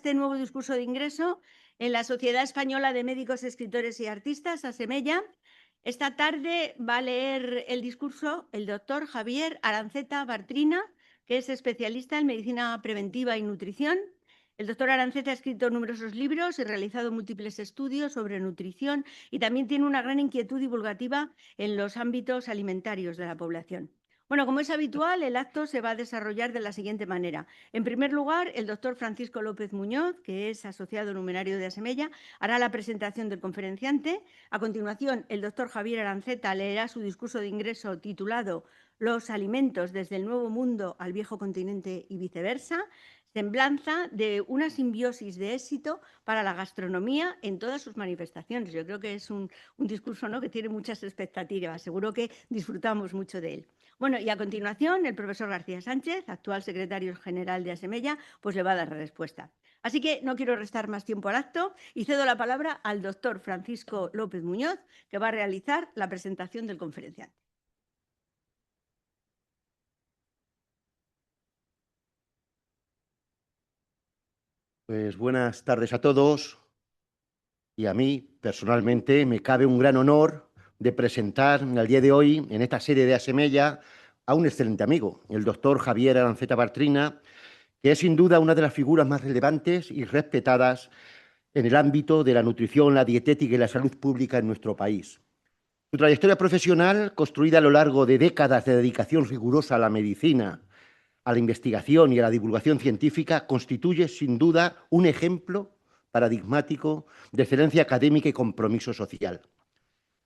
este nuevo discurso de ingreso en la Sociedad Española de Médicos, Escritores y Artistas, ASEMELLA. Esta tarde va a leer el discurso el doctor Javier Aranceta Bartrina, que es especialista en medicina preventiva y nutrición. El doctor Aranceta ha escrito numerosos libros y realizado múltiples estudios sobre nutrición y también tiene una gran inquietud divulgativa en los ámbitos alimentarios de la población. Bueno, como es habitual, el acto se va a desarrollar de la siguiente manera. En primer lugar, el doctor Francisco López Muñoz, que es asociado numerario de ASEMELLA, hará la presentación del conferenciante. A continuación, el doctor Javier Aranceta leerá su discurso de ingreso titulado Los alimentos desde el Nuevo Mundo al Viejo Continente y viceversa, semblanza de una simbiosis de éxito para la gastronomía en todas sus manifestaciones. Yo creo que es un discurso, ¿no?, que tiene muchas expectativas. Seguro que disfrutamos mucho de él. Bueno, y a continuación, el profesor García Sánchez, actual secretario general de ASEMELLA, pues le va a dar la respuesta. Así que no quiero restar más tiempo al acto y cedo la palabra al doctor Francisco López Muñoz, que va a realizar la presentación del conferenciante. Pues buenas tardes a todos, y a mí personalmente me cabe un gran honor de presentar al día de hoy en esta sede de ASEMELLA a un excelente amigo, el doctor Javier Aranceta Bartrina, que es sin duda una de las figuras más relevantes y respetadas en el ámbito de la nutrición, la dietética y la salud pública en nuestro país. Su trayectoria profesional, construida a lo largo de décadas de dedicación rigurosa a la medicina, a la investigación y a la divulgación científica, constituye sin duda un ejemplo paradigmático de excelencia académica y compromiso social.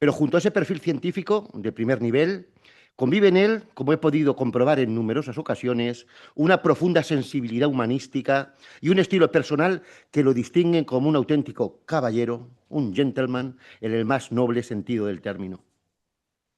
Pero junto a ese perfil científico de primer nivel, convive en él, como he podido comprobar en numerosas ocasiones, una profunda sensibilidad humanística y un estilo personal que lo distinguen como un auténtico caballero, un gentleman, en el más noble sentido del término.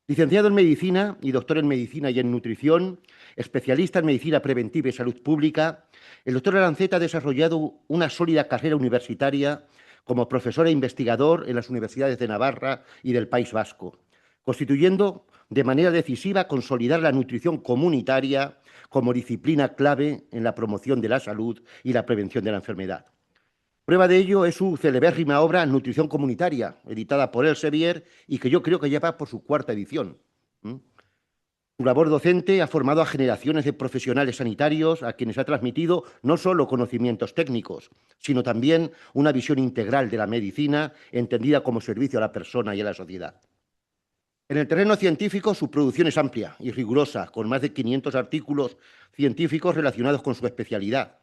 Licenciado en Medicina y doctor en Medicina y en Nutrición, especialista en Medicina Preventiva y Salud Pública, el doctor Aranceta ha desarrollado una sólida carrera universitaria como profesor e investigador en las universidades de Navarra y del País Vasco, constituyendo de manera decisiva consolidar la nutrición comunitaria como disciplina clave en la promoción de la salud y la prevención de la enfermedad. Prueba de ello es su celebérrima obra Nutrición Comunitaria, editada por Elsevier y que yo creo que ya va por su cuarta edición. Su labor docente ha formado a generaciones de profesionales sanitarios a quienes ha transmitido no solo conocimientos técnicos, sino también una visión integral de la medicina entendida como servicio a la persona y a la sociedad. En el terreno científico, su producción es amplia y rigurosa, con más de 500 artículos científicos relacionados con su especialidad.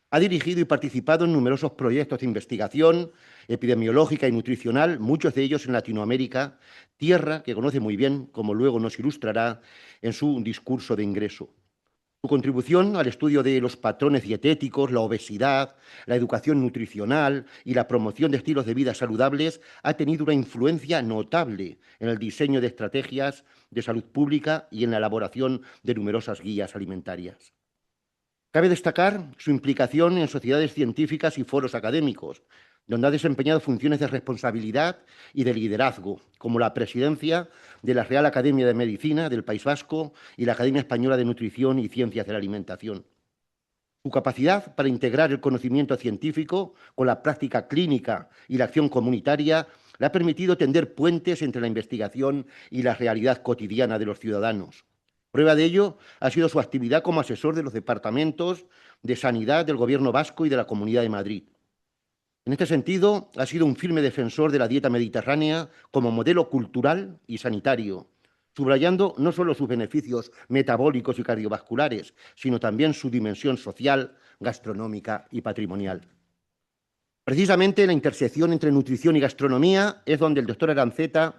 Ha dirigido y participado en numerosos proyectos de investigación epidemiológica y nutricional, muchos de ellos en Latinoamérica, tierra que conoce muy bien, como luego nos ilustrará en su discurso de ingreso. Su contribución al estudio de los patrones dietéticos, la obesidad, la educación nutricional y la promoción de estilos de vida saludables ha tenido una influencia notable en el diseño de estrategias de salud pública y en la elaboración de numerosas guías alimentarias. Cabe destacar su implicación en sociedades científicas y foros académicos, donde ha desempeñado funciones de responsabilidad y de liderazgo, como la presidencia de la Real Academia de Medicina del País Vasco y la Academia Española de Nutrición y Ciencias de la Alimentación. Su capacidad para integrar el conocimiento científico con la práctica clínica y la acción comunitaria le ha permitido tender puentes entre la investigación y la realidad cotidiana de los ciudadanos. Prueba de ello ha sido su actividad como asesor de los departamentos de Sanidad del Gobierno vasco y de la Comunidad de Madrid. En este sentido, ha sido un firme defensor de la dieta mediterránea como modelo cultural y sanitario, subrayando no solo sus beneficios metabólicos y cardiovasculares, sino también su dimensión social, gastronómica y patrimonial. Precisamente la intersección entre nutrición y gastronomía es donde el doctor Aranceta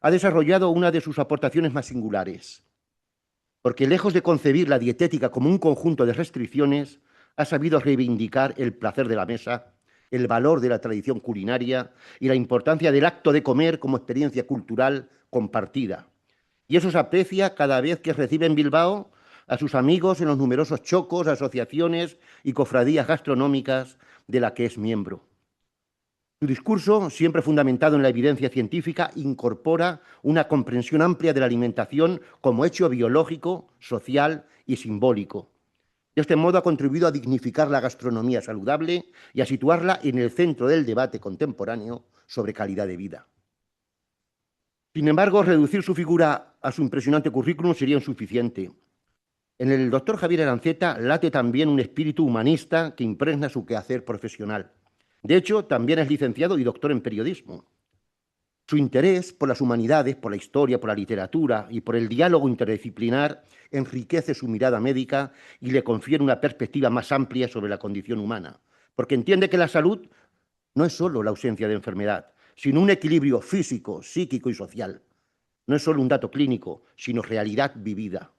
ha desarrollado una de sus aportaciones más singulares, porque lejos de concebir la dietética como un conjunto de restricciones, ha sabido reivindicar el placer de la mesa, el valor de la tradición culinaria y la importancia del acto de comer como experiencia cultural compartida. Y eso se aprecia cada vez que recibe en Bilbao a sus amigos en los numerosos chocos, asociaciones y cofradías gastronómicas de la que es miembro. Su discurso, siempre fundamentado en la evidencia científica, incorpora una comprensión amplia de la alimentación como hecho biológico, social y simbólico. De este modo ha contribuido a dignificar la gastronomía saludable y a situarla en el centro del debate contemporáneo sobre calidad de vida. Sin embargo, reducir su figura a su impresionante currículum sería insuficiente. En el doctor Javier Aranceta late también un espíritu humanista que impregna su quehacer profesional. De hecho, también es licenciado y doctor en periodismo. Su interés por las humanidades, por la historia, por la literatura y por el diálogo interdisciplinar enriquece su mirada médica y le confiere una perspectiva más amplia sobre la condición humana, porque entiende que la salud no es solo la ausencia de enfermedad, sino un equilibrio físico, psíquico y social. No es solo un dato clínico, sino realidad vivida.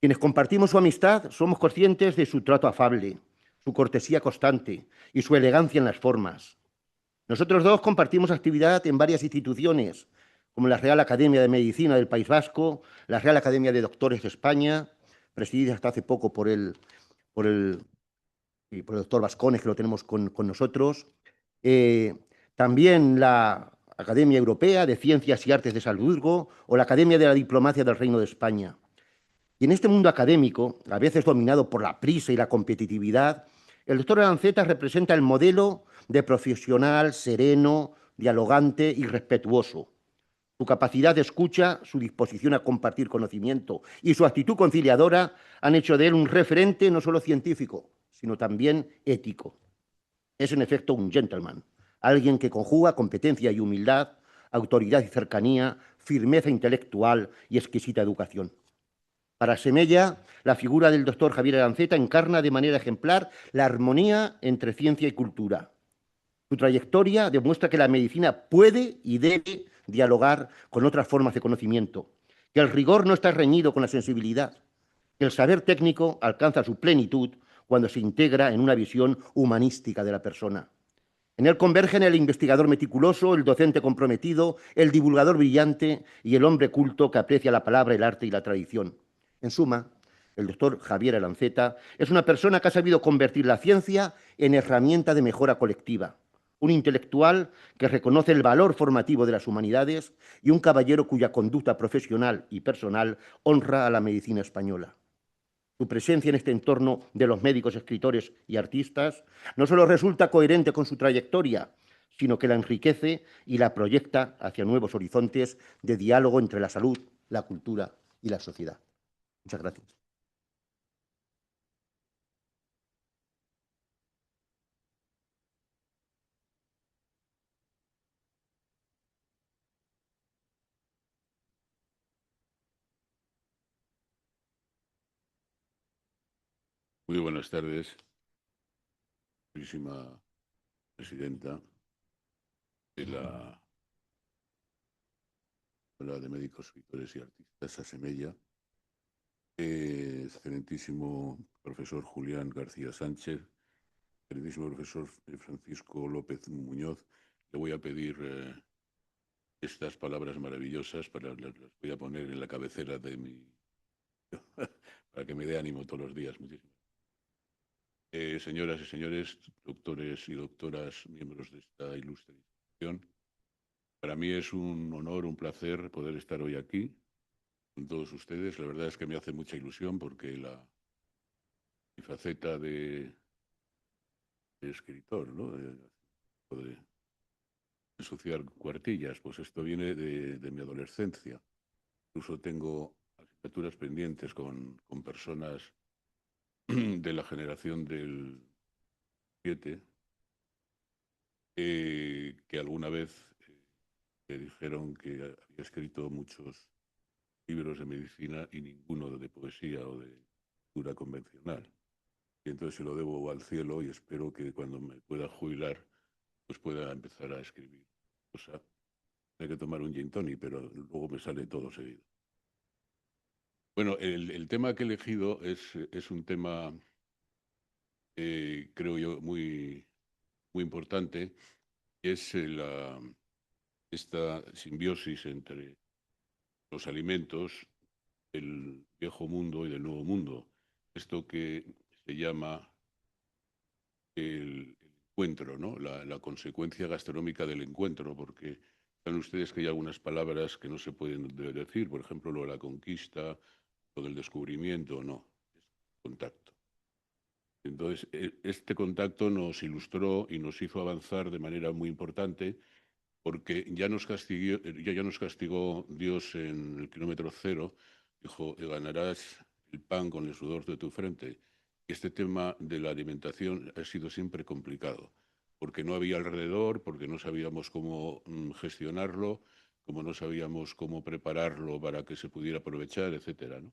Quienes compartimos su amistad somos conscientes de su trato afable, su cortesía constante y su elegancia en las formas. Nosotros dos compartimos actividad en varias instituciones, como la Real Academia de Medicina del País Vasco, la Real Academia de Doctores de España, presidida hasta hace poco por el doctor Vascones, que lo tenemos con nosotros. También la Academia Europea de Ciencias y Artes de Salzburgo o la Academia de la Diplomacia del Reino de España. Y en este mundo académico, a veces dominado por la prisa y la competitividad, el doctor Aranceta representa el modelo de profesional sereno, dialogante y respetuoso. Su capacidad de escucha, su disposición a compartir conocimiento y su actitud conciliadora han hecho de él un referente no solo científico, sino también ético. Es en efecto un gentleman, alguien que conjuga competencia y humildad, autoridad y cercanía, firmeza intelectual y exquisita educación. Para Semella, la figura del doctor Javier Aranceta encarna de manera ejemplar la armonía entre ciencia y cultura. Su trayectoria demuestra que la medicina puede y debe dialogar con otras formas de conocimiento, que el rigor no está reñido con la sensibilidad, que el saber técnico alcanza su plenitud cuando se integra en una visión humanística de la persona. En él convergen el investigador meticuloso, el docente comprometido, el divulgador brillante y el hombre culto que aprecia la palabra, el arte y la tradición. En suma, el doctor Javier Aranceta es una persona que ha sabido convertir la ciencia en herramienta de mejora colectiva, un intelectual que reconoce el valor formativo de las humanidades y un caballero cuya conducta profesional y personal honra a la medicina española. Su presencia en este entorno de los médicos, escritores y artistas no solo resulta coherente con su trayectoria, sino que la enriquece y la proyecta hacia nuevos horizontes de diálogo entre la salud, la cultura y la sociedad. Muchas gracias. Muy buenas tardes, señorísima presidenta de la Escuela de Médicos, Escritores y Artistas, Asemella, excelentísimo profesor Julián García Sánchez, excelentísimo profesor Francisco López Muñoz. Le voy a pedir estas palabras maravillosas, las voy a poner en la cabecera de mi... para que me dé ánimo todos los días. Muchísimas señoras y señores, doctores y doctoras, miembros de esta ilustre institución, para mí es un honor, un placer poder estar hoy aquí con todos ustedes. La verdad es que me hace mucha ilusión porque mi faceta de escritor, ¿no? De ensuciar cuartillas, pues esto viene de mi adolescencia. Incluso tengo asignaturas pendientes con personas de la generación del 7 que alguna vez me dijeron que había escrito muchos libros de medicina y ninguno de poesía o de literatura convencional. Y entonces se lo debo al cielo y espero que cuando me pueda jubilar pues pueda empezar a escribir. O sea, hay que tomar un gin tonic, pero luego me sale todo seguido. Bueno, el tema que he elegido es un tema, creo yo, muy, muy importante. Es esta simbiosis entre los alimentos del viejo mundo y del nuevo mundo. Esto que se llama el encuentro, ¿no? La consecuencia gastronómica del encuentro, porque saben ustedes que hay algunas palabras que no se pueden decir, por ejemplo, lo de la conquista, lo del descubrimiento, no, es contacto. Entonces, este contacto nos ilustró y nos hizo avanzar de manera muy importante, porque ya nos castigó Dios en el kilómetro cero. Dijo: ganarás el pan con el sudor de tu frente. Este tema de la alimentación ha sido siempre complicado, porque no había alrededor, porque no sabíamos cómo gestionarlo, como no sabíamos cómo prepararlo para que se pudiera aprovechar, etcétera, ¿no?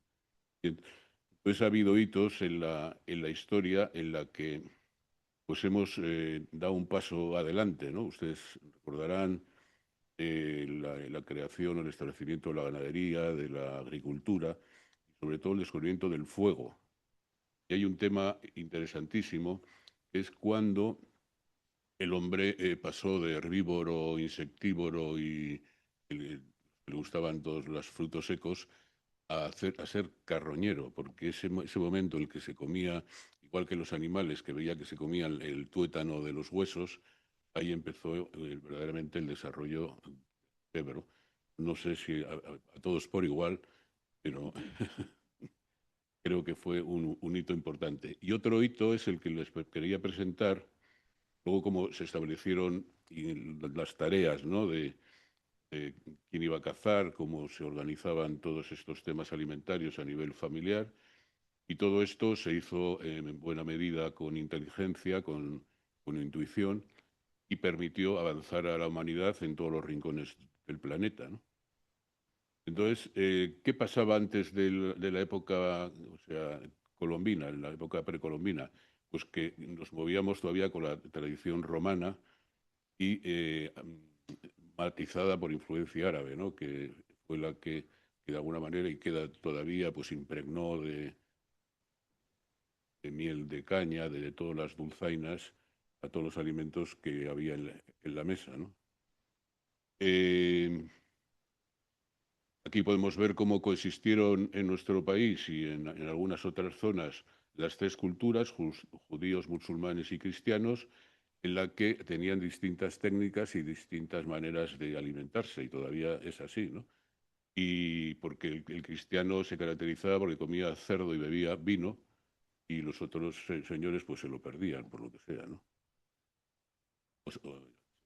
Entonces ha habido hitos en la historia en la que pues hemos dado un paso adelante, ¿no? Ustedes recordarán la creación o el establecimiento de la ganadería, de la agricultura, y sobre todo el descubrimiento del fuego. Y hay un tema interesantísimo, que es cuando el hombre pasó de herbívoro, insectívoro y le gustaban todos los frutos secos, a ser carroñero, porque ese momento en el que se comía, igual que los animales, que veía que se comían el tuétano de los huesos, ahí empezó verdaderamente el desarrollo del cerebro. No sé si a todos por igual, pero creo que fue un hito importante. Y otro hito es el que les quería presentar, luego cómo se establecieron las tareas, ¿no?, de quién iba a cazar, cómo se organizaban todos estos temas alimentarios a nivel familiar. Y todo esto se hizo en buena medida con inteligencia, con intuición, y permitió avanzar a la humanidad en todos los rincones del planeta, ¿no? Entonces, ¿qué pasaba antes de la época, o sea, colombina, en la época precolombina? Pues que nos movíamos todavía con la tradición romana y matizada por influencia árabe, ¿no?, que fue la que de alguna manera, y queda todavía, pues impregnó de miel de caña, de todas las dulzainas, a todos los alimentos que había en la mesa, ¿no? Aquí podemos ver cómo coexistieron en nuestro país y en algunas otras zonas las tres culturas, judíos, musulmanes y cristianos, en la que tenían distintas técnicas y distintas maneras de alimentarse, y todavía es así, ¿no? Y porque el cristiano se caracterizaba porque comía cerdo y bebía vino, y los otros señores pues se lo perdían, por lo que sea, ¿no?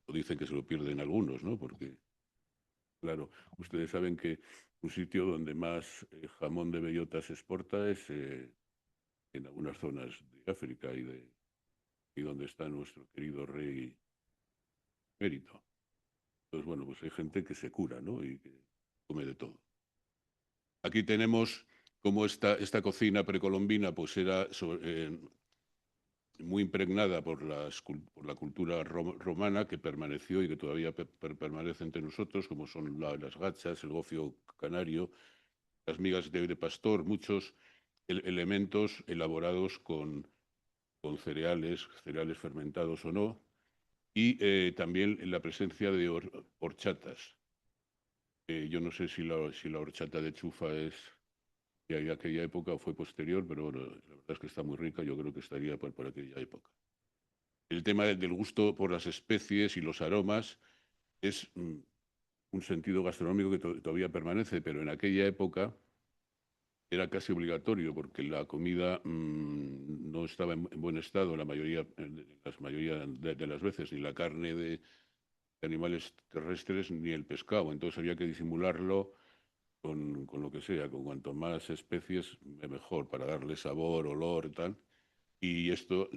O dicen que se lo pierden algunos, ¿no? Porque, claro, ustedes saben que un sitio donde más jamón de bellota se exporta es en algunas zonas de África y donde está nuestro querido rey emérito. Entonces, bueno, pues hay gente que se cura, ¿no?, y que come de todo. Aquí tenemos cómo esta cocina precolombina pues era muy impregnada por la cultura romana, que permaneció y que todavía permanece entre nosotros, como son las gachas, el gofio canario, las migas de pastor, muchos elementos elaborados con cereales fermentados o no, y también la presencia de horchatas. Yo no sé si la horchata de chufa es de aquella época o fue posterior, pero bueno, la verdad es que está muy rica, yo creo que estaría por aquella época. El tema del gusto por las especies y los aromas es un sentido gastronómico que todavía permanece, pero en aquella época era casi obligatorio, porque la comida no estaba en buen estado la mayoría de las veces, ni la carne de animales terrestres ni el pescado. Entonces había que disimularlo con lo que sea, con cuanto más especies mejor, para darle sabor, olor, tal. Y esto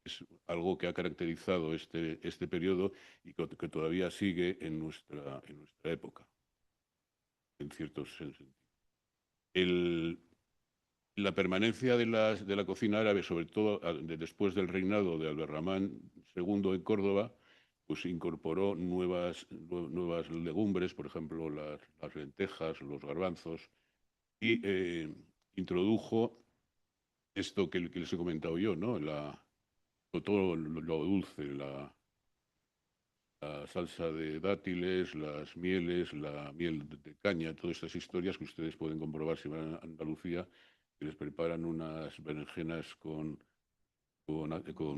es algo que ha caracterizado este periodo y que todavía sigue en nuestra época, en ciertos sentidos. La permanencia de la cocina árabe, sobre todo después del reinado de Abderramán II en Córdoba, pues incorporó nuevas legumbres, por ejemplo, las lentejas, los garbanzos, y introdujo esto que les he comentado yo, ¿no? Todo lo dulce, la salsa de dátiles, las mieles, la miel de caña, todas estas historias que ustedes pueden comprobar si van a Andalucía, que les preparan unas berenjenas con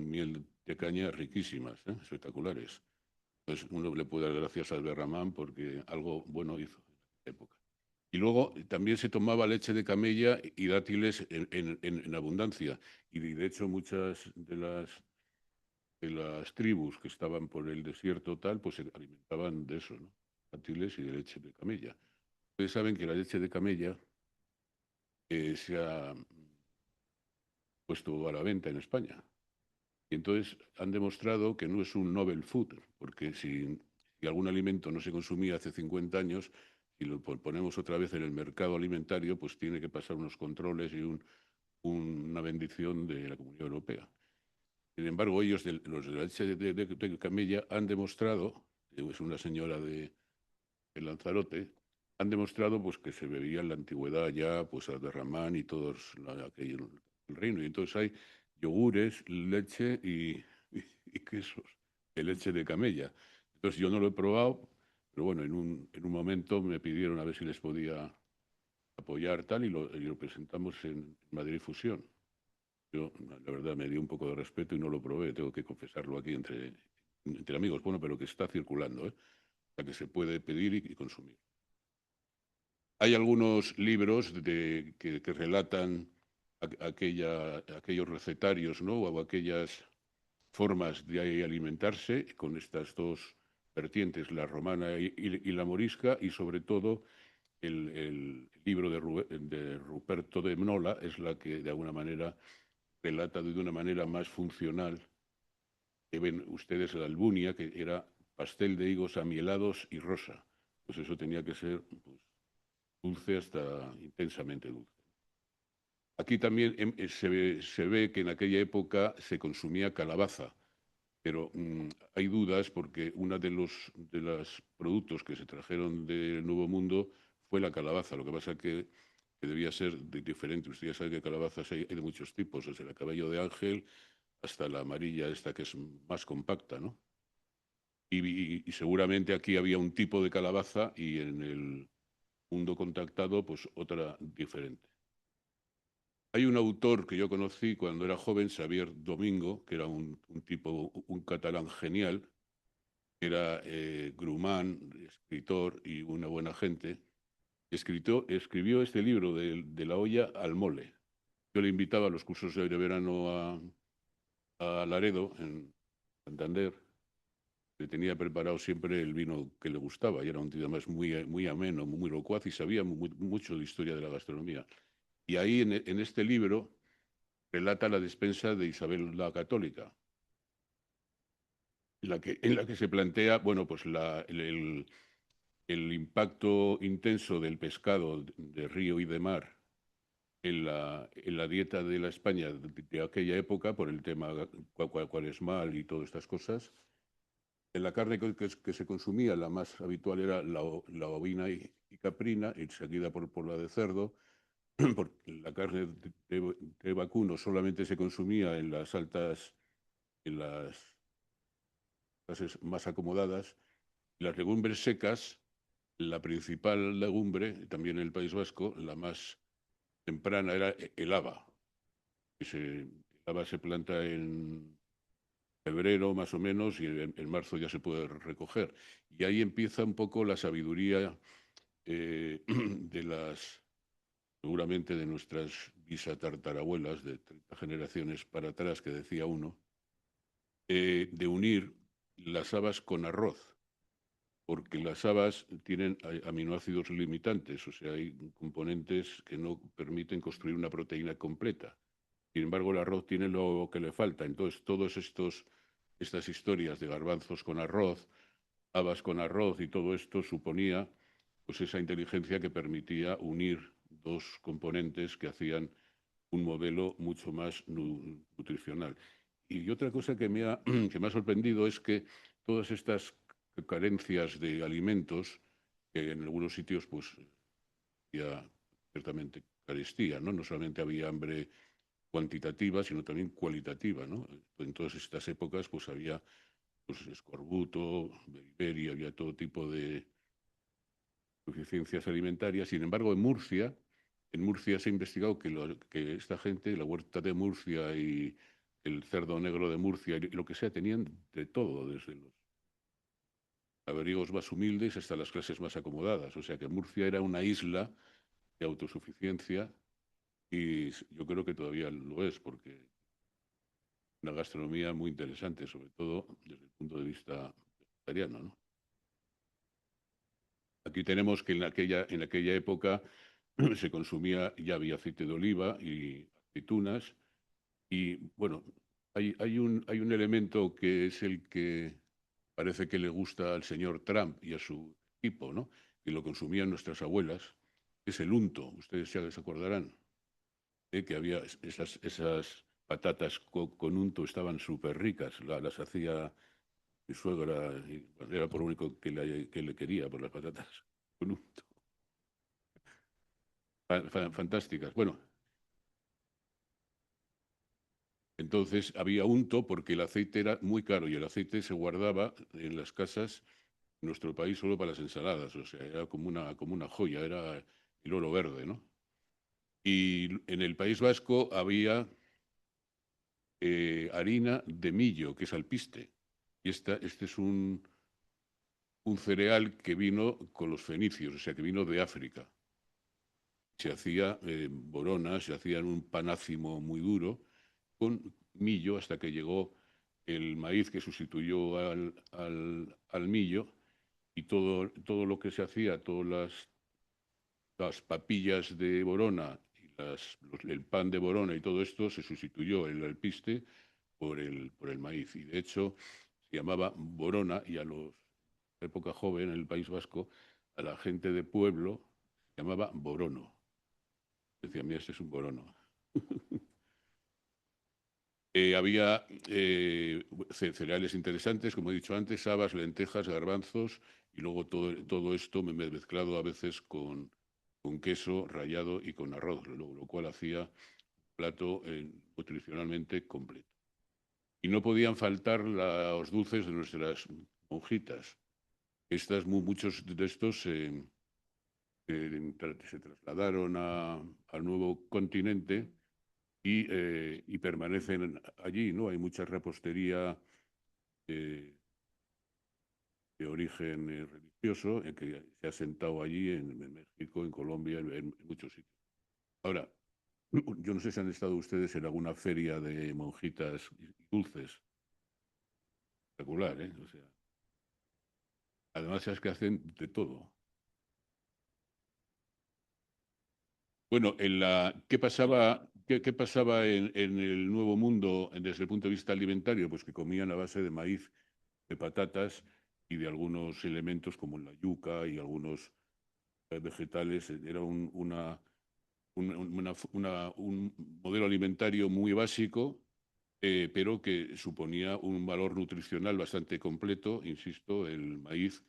miel de caña riquísimas, espectaculares. Entonces uno le puede dar gracias al Berramán porque algo bueno hizo en esa época. Y luego también se tomaba leche de camella y dátiles en abundancia. Y de hecho muchas de las tribus que estaban por el desierto tal, pues se alimentaban de eso, ¿no? Dátiles y de leche de camella. Ustedes saben que la leche de camella se ha puesto a la venta en España. Y entonces han demostrado que no es un novel food, porque si algún alimento no se consumía hace 50 años y lo ponemos otra vez en el mercado alimentario, pues tiene que pasar unos controles y una bendición de la Comunidad Europea. Sin embargo, ellos, los de la leche de camella, han demostrado, es una señora de Lanzarote, han demostrado pues, que se bebía en la antigüedad ya pues, a derramán y todos aquello, el reino. Y entonces hay yogures, leche y quesos de leche de camella. Entonces yo no lo he probado, pero bueno, en un momento me pidieron a ver si les podía apoyar tal y lo presentamos en Madrid Fusión. Yo, la verdad, me dio un poco de respeto y no lo probé, tengo que confesarlo aquí entre amigos. Bueno, pero que está circulando, ¿eh? O sea, que se puede pedir y consumir. Hay algunos libros que relatan aquellos recetarios, ¿no? O aquellas formas de alimentarse con estas dos vertientes, la romana y la morisca, y sobre todo el libro de Ruperto de Nola es la que de alguna manera relata de una manera más funcional, que ven ustedes la albunia, que era pastel de higos amielados y rosa. Pues eso tenía que ser pues, dulce hasta intensamente dulce. Aquí también se ve que en aquella época se consumía calabaza, pero hay dudas porque uno de los productos que se trajeron del Nuevo Mundo fue la calabaza. Lo que pasa es que debía ser diferente. Usted ya sabe que calabazas hay de muchos tipos, desde el cabello de ángel hasta la amarilla esta que es más compacta, ¿no? Y seguramente aquí había un tipo de calabaza y en el mundo contactado pues otra diferente. Hay un autor que yo conocí cuando era joven, Xavier Domingo, que era un tipo, un catalán genial, era grumán, escritor y una buena gente. Escribió este libro de la olla al mole. Yo le invitaba a los cursos de verano a Laredo, en Santander. Le tenía preparado siempre el vino que le gustaba y era un tío además muy ameno, muy locuaz y sabía mucho de historia de la gastronomía. Y ahí en este libro relata la despensa de Isabel la Católica, en la que se plantea, bueno, pues el impacto intenso del pescado de río y de mar en la dieta de la España de aquella época, por el tema cuaresmal y todas estas cosas. En la carne que se consumía, la más habitual era la ovina y caprina, y seguida por la de cerdo, porque la carne de vacuno solamente se consumía en las altas, en las clases más acomodadas. Las legumbres secas, la principal legumbre, también en el País Vasco, la más temprana era el haba. El haba se planta en febrero más o menos y en marzo ya se puede recoger. Y ahí empieza un poco la sabiduría de seguramente de nuestras bisatartarabuelas, de 30 generaciones para atrás, que decía uno, de unir las habas con arroz, porque las habas tienen aminoácidos limitantes, o sea, hay componentes que no permiten construir una proteína completa. Sin embargo, el arroz tiene lo que le falta. Entonces, estas historias de garbanzos con arroz, habas con arroz y todo esto suponía pues esa inteligencia que permitía unir dos componentes que hacían un modelo mucho más nutricional. Y otra cosa que me ha sorprendido es que todas estas carencias de alimentos, que en algunos sitios pues había ciertamente carestía, ¿no? No solamente había hambre cuantitativa, sino también cualitativa, ¿no? En todas estas épocas pues había pues, escorbuto, beriberi, había todo tipo de deficiencias alimentarias. Sin embargo, en Murcia se ha investigado que esta gente, la huerta de Murcia y el cerdo negro de Murcia y lo que sea, tenían de todo, desde los labriegos más humildes hasta las clases más acomodadas. O sea que Murcia era una isla de autosuficiencia y yo creo que todavía lo es, porque una gastronomía muy interesante, sobre todo desde el punto de vista vegetariano, ¿no? Aquí tenemos que en aquella época se consumía, ya había aceite de oliva y aceitunas, y bueno, hay un elemento que es el que parece que le gusta al señor Trump y a su equipo, ¿no? Que lo consumían nuestras abuelas, es el unto. Ustedes ya se acordarán, que había esas patatas con unto, estaban súper ricas, las hacía mi suegra, y bueno, era por lo único que le quería, por las patatas con unto. Fantásticas. Bueno, entonces había unto porque el aceite era muy caro y el aceite se guardaba en las casas en nuestro país solo para las ensaladas, o sea, era como una joya, era el oro verde, ¿no? Y en el País Vasco había harina de millo, que es alpiste. Y este es un cereal que vino con los fenicios, o sea, que vino de África. Se hacía boronas, se hacían un panácimo muy duro con millo hasta que llegó el maíz que sustituyó al millo, y todo lo que se hacía, todas las papillas de borona y el pan de borona y todo esto se sustituyó el alpiste por el maíz. Y de hecho se llamaba borona, y a la época joven en el País Vasco, a la gente de pueblo se llamaba borono. Decía, mira, este es un borono. Había cereales interesantes, como he dicho antes, habas, lentejas, garbanzos, y luego todo esto mezclado a veces con queso rallado y con arroz, lo cual hacía un plato nutricionalmente completo. Y no podían faltar los dulces de nuestras monjitas. Muchos de estos se trasladaron al nuevo continente y permanecen allí, ¿no? Hay mucha repostería eh, de origen religioso que se ha sentado allí en México, en Colombia, en muchos sitios. Ahora, yo no sé si han estado ustedes en alguna feria de monjitas y dulces. Espectacular, ¿eh? O sea, además es que hacen de todo. Bueno, ¿qué pasaba en el Nuevo Mundo desde el punto de vista alimentario? Pues que comían a base de maíz, de patatas y de algunos elementos como la yuca y algunos vegetales. Era un modelo alimentario muy básico, pero que suponía un valor nutricional bastante completo, insisto, el maíz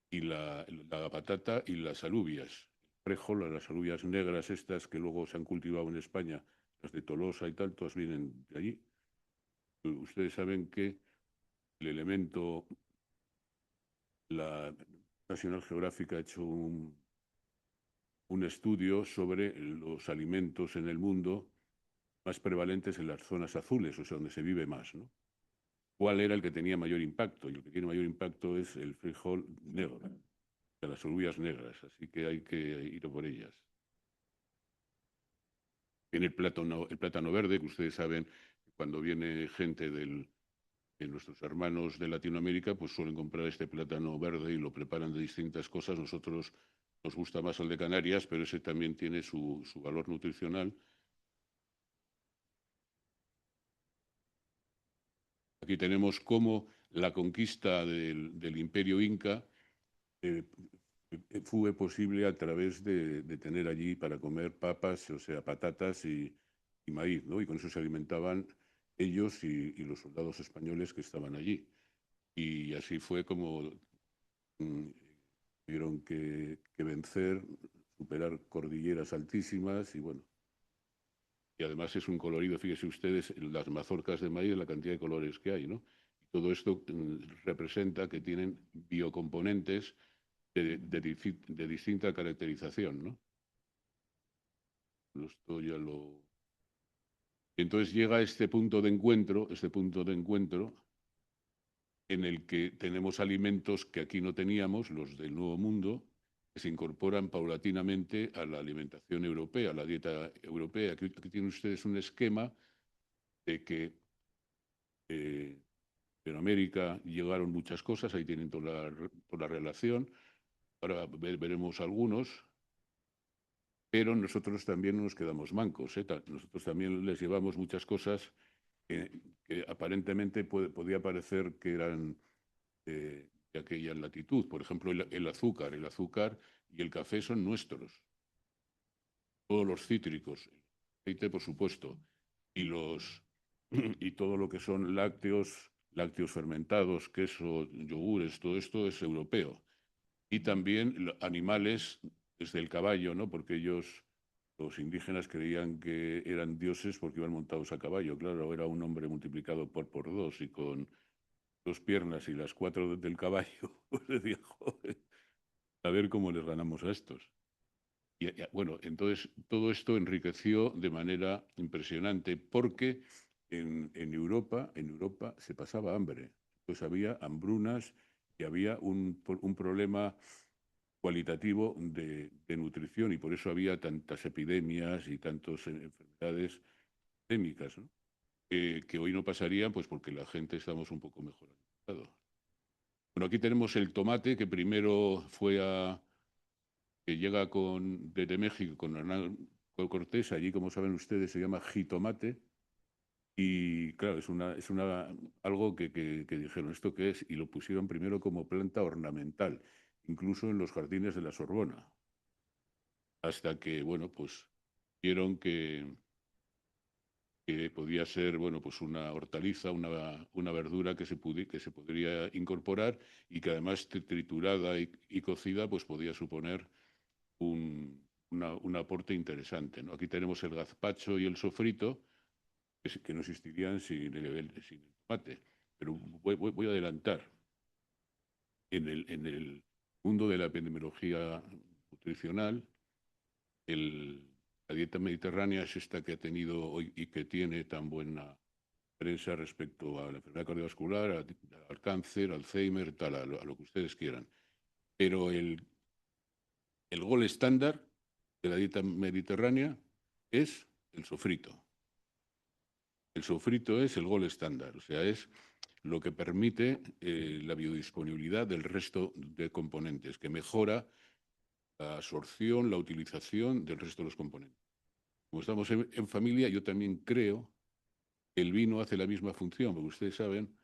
y la patata y las alubias. Frijol, las alubias negras estas que luego se han cultivado en España, las de Tolosa y tal, todas vienen de allí. Ustedes saben que el elemento, la National Geographic ha hecho un estudio sobre los alimentos en el mundo más prevalentes en las zonas azules, o sea, donde se vive más, ¿no? ¿Cuál era el que tenía mayor impacto? Y el que tiene mayor impacto es el frijol negro, de las alubias negras, así que hay que ir a por ellas. Tiene el plátano verde, que ustedes saben, cuando viene gente de nuestros hermanos de Latinoamérica, pues suelen comprar este plátano verde y lo preparan de distintas cosas. Nosotros nos gusta más el de Canarias, pero ese también tiene su valor nutricional. Aquí tenemos cómo la conquista del Imperio Inca eh, fue posible a través de tener allí para comer papas, o sea, patatas y maíz, ¿no? Y con eso se alimentaban ellos y los soldados españoles que estaban allí. Y así fue como tuvieron que vencer, superar cordilleras altísimas y bueno. Y además es un colorido, fíjense ustedes, las mazorcas de maíz, la cantidad de colores que hay, ¿no? Y todo esto representa que tienen biocomponentes de distinta caracterización, ¿no? Esto ya lo... Entonces llega este punto de encuentro, en el que tenemos alimentos que aquí no teníamos, los del Nuevo Mundo, que se incorporan paulatinamente a la alimentación europea, a la dieta europea. Aquí tienen ustedes un esquema de que en América llegaron muchas cosas, ahí tienen toda la relación. Ahora veremos algunos, pero nosotros también no nos quedamos mancos. Nosotros también les llevamos muchas cosas que aparentemente podía parecer que eran de aquella latitud. Por ejemplo, el azúcar. El azúcar y el café son nuestros. Todos los cítricos, el aceite, por supuesto, y todo lo que son lácteos fermentados, queso, yogures, todo esto es europeo. Y también animales desde el caballo, ¿no? Porque ellos, los indígenas, creían que eran dioses porque iban montados a caballo. Claro, era un hombre multiplicado por dos y con 2 piernas y las 4 del caballo. Pues decía, joder, a ver cómo les ganamos a estos. Bueno, entonces todo esto enriqueció de manera impresionante porque en Europa se pasaba hambre. Pues había hambrunas y había un problema cualitativo de nutrición y por eso había tantas epidemias y tantas enfermedades endémicas, ¿no? Que hoy no pasarían pues porque la gente estamos un poco mejor alimentados. Bueno, aquí tenemos el tomate que primero que llega desde México con Hernán Cortés, allí como saben ustedes se llama jitomate y claro, es algo que dijeron, ¿esto qué es? Y lo pusieron primero como planta ornamental, incluso en los jardines de la Sorbona, hasta que, bueno, pues vieron que podía ser, bueno, pues una hortaliza, una verdura que se podría incorporar y que además triturada y cocida, pues podía suponer un aporte interesante, ¿no? Aquí tenemos el gazpacho y el sofrito, que no existirían sin el tomate. Pero voy a adelantar. En el mundo de la epidemiología nutricional, la dieta mediterránea es esta que ha tenido hoy y que tiene tan buena prensa respecto a la enfermedad cardiovascular, al cáncer, Alzheimer, tal, a lo que ustedes quieran. Pero el gol estándar de la dieta mediterránea es el sofrito. El sofrito es el gol estándar, o sea, es lo que permite la biodisponibilidad del resto de componentes, que mejora la absorción, la utilización del resto de los componentes. Como estamos en familia, yo también creo que el vino hace la misma función, porque ustedes saben,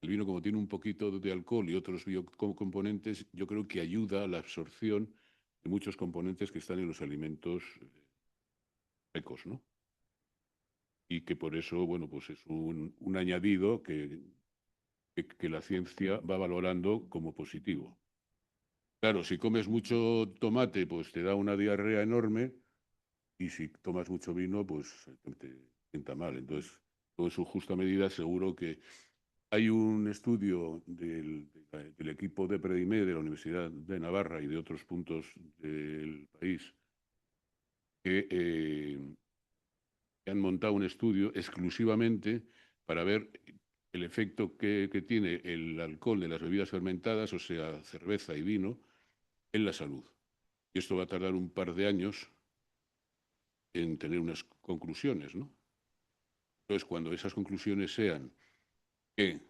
el vino como tiene un poquito de alcohol y otros biocomponentes, yo creo que ayuda a la absorción de muchos componentes que están en los alimentos secos, ¿no? Y que por eso, bueno, pues es un añadido que la ciencia va valorando como positivo. Claro, si comes mucho tomate, pues te da una diarrea enorme y si tomas mucho vino, pues te sienta mal. Entonces, todo en su justa medida, seguro que hay un estudio del equipo de Predime de la Universidad de Navarra y de otros puntos del país que han montado un estudio exclusivamente para ver el efecto que tiene el alcohol de las bebidas fermentadas, o sea, cerveza y vino, en la salud. Y esto va a tardar un par de años en tener unas conclusiones, ¿no? Entonces, cuando esas conclusiones sean que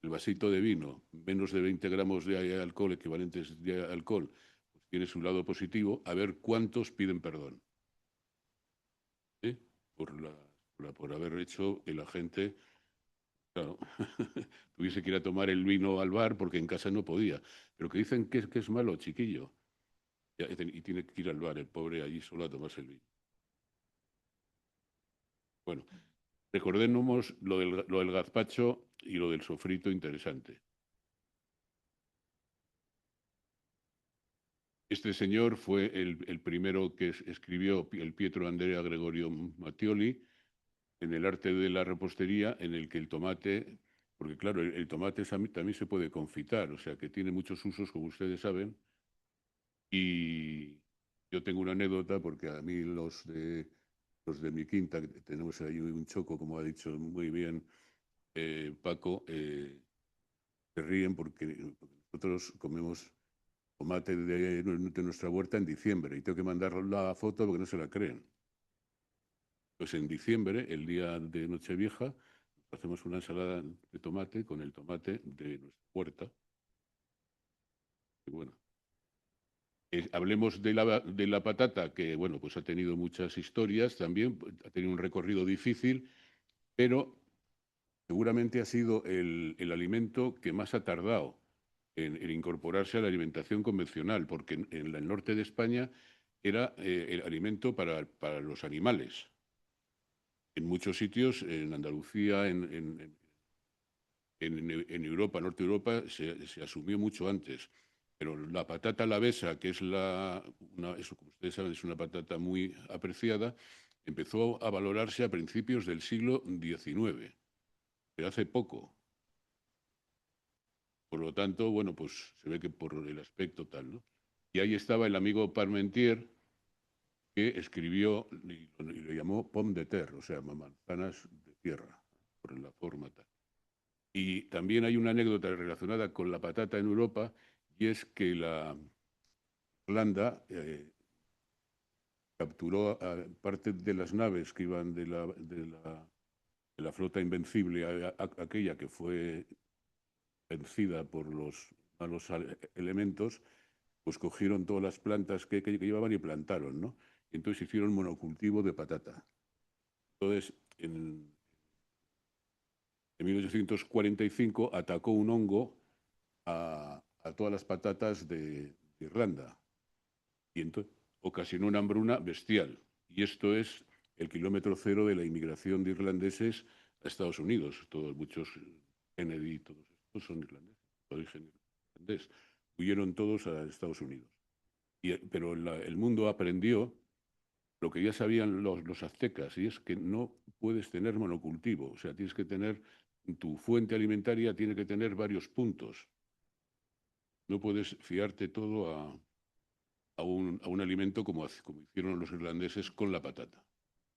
el vasito de vino, menos de 20 gramos de alcohol, equivalentes de alcohol, pues tiene su lado positivo, a ver cuántos piden perdón. ¿Sí? Por haber hecho que la gente, claro, tuviese que ir a tomar el vino al bar porque en casa no podía. Pero que dicen que es malo, chiquillo. Y tiene que ir al bar, el pobre, allí solo a tomarse el vino. Bueno, recordemos lo del gazpacho y lo del sofrito interesante. Este señor fue el primero que escribió, el Pietro Andrea Gregorio Mattioli, en el arte de la repostería, en el que el tomate, porque claro, el tomate también se puede confitar, o sea que tiene muchos usos, como ustedes saben, y yo tengo una anécdota porque a mí los de mi quinta, tenemos ahí un choco, como ha dicho muy bien Paco, se ríen porque nosotros comemos tomate de nuestra huerta en diciembre y tengo que mandar la foto porque no se la creen. Pues en diciembre, el día de Nochevieja, hacemos una ensalada de tomate con el tomate de nuestra huerta. Y bueno, hablemos de la patata, que bueno, pues ha tenido muchas historias también, ha tenido un recorrido difícil, pero seguramente ha sido el alimento que más ha tardado en incorporarse a la alimentación convencional, porque en el norte de España era el alimento para los animales. En muchos sitios, en Andalucía, en Europa, Norte de Europa, se asumió mucho antes. Pero la patata alavesa, que es eso, como ustedes saben, es una patata muy apreciada, empezó a valorarse a principios del siglo XIX, pero hace poco. Por lo tanto, bueno, pues se ve que por el aspecto tal, ¿no? Y ahí estaba el amigo Parmentier, que escribió y lo llamó pomme de terre, o sea, manzanas de tierra, por la forma tal. Y también hay una anécdota relacionada con la patata en Europa, y es que la Irlanda capturó a parte de las naves que iban de la flota invencible, aquella que fue vencida por los malos elementos, pues cogieron todas las plantas que llevaban y plantaron, ¿no? Y entonces hicieron monocultivo de patata. Entonces, en 1845 atacó un hongo a todas las patatas de Irlanda y entonces ocasionó una hambruna bestial. Y esto es el kilómetro cero de la inmigración de irlandeses a Estados Unidos. Muchos Kennedy, todos estos son irlandeses, de origen irlandés. Huyeron todos a Estados Unidos. Pero el mundo aprendió lo que ya sabían los aztecas, y es que no puedes tener monocultivo. O sea, tienes que tener, tu fuente alimentaria tiene que tener varios puntos. No puedes fiarte todo a un alimento como hicieron los irlandeses con la patata.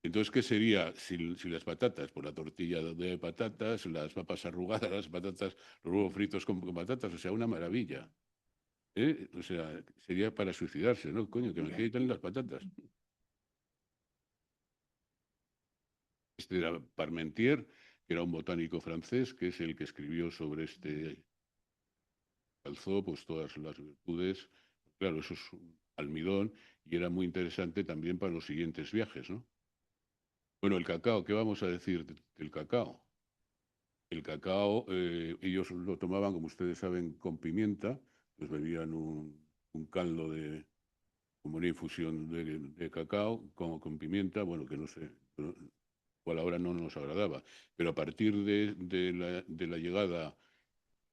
Entonces, ¿qué sería si las patatas? Pues la tortilla de patatas, las papas arrugadas, las patatas, los huevos fritos con patatas, o sea, una maravilla. ¿Eh? O sea, sería para suicidarse, ¿no? Coño, que me quiten las patatas. Este era Parmentier, que era un botánico francés, que es el que escribió sobre calzó pues todas las virtudes. Claro, eso es un almidón y era muy interesante también para los siguientes viajes, ¿no? Bueno, el cacao, ¿qué vamos a decir del cacao? El cacao, ellos lo tomaban, como ustedes saben, con pimienta, pues bebían un caldo como una infusión de cacao con pimienta, bueno, que no sé, cual ahora no nos agradaba. Pero a partir de la llegada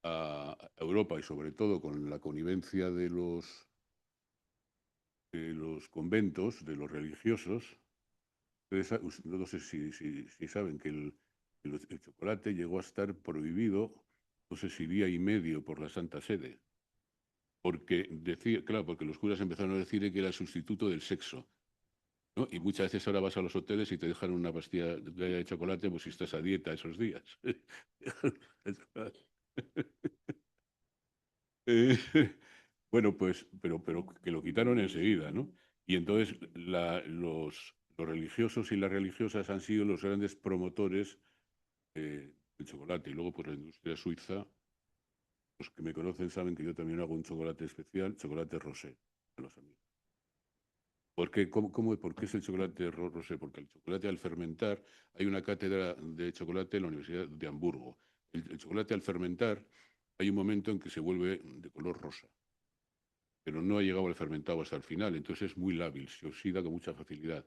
a Europa y sobre todo con la connivencia de los conventos, de los religiosos, no sé si saben que el chocolate llegó a estar prohibido, no sé si día y medio por la Santa Sede, porque decía, claro, porque los curas empezaron a decir que era el sustituto del sexo, ¿no? Y muchas veces ahora vas a los hoteles y te dejan una pastilla de chocolate, pues si estás a dieta esos días. Eh, bueno, pues, pero que lo quitaron enseguida, ¿no? Y entonces los religiosos y las religiosas han sido los grandes promotores del chocolate. Y luego, pues la industria suiza, los que me conocen saben que yo también hago un chocolate especial, chocolate rosé, a los amigos. ¿Por qué es el chocolate rosé? Porque el chocolate al fermentar, hay una cátedra de chocolate en la Universidad de Hamburgo. El chocolate al fermentar, hay un momento en que se vuelve de color rosa, pero no ha llegado al fermentado hasta el final, entonces es muy lábil, se oxida con mucha facilidad,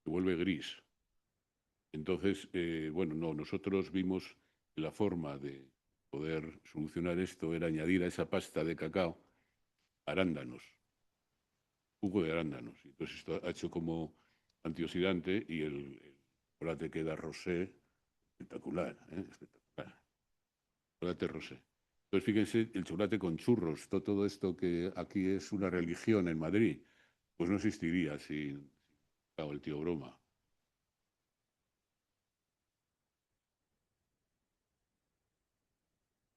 se vuelve gris. Entonces, bueno, no, nosotros vimos la forma de poder solucionar esto era añadir a esa pasta de cacao arándanos, jugo de arándanos. Entonces esto ha hecho como antioxidante y el chocolate queda rosé, espectacular, ¿eh? Espectacular. Chocolate rosé. Entonces fíjense, el chocolate con churros, todo esto que aquí es una religión en Madrid, pues no existiría sin claro, el tío Broma.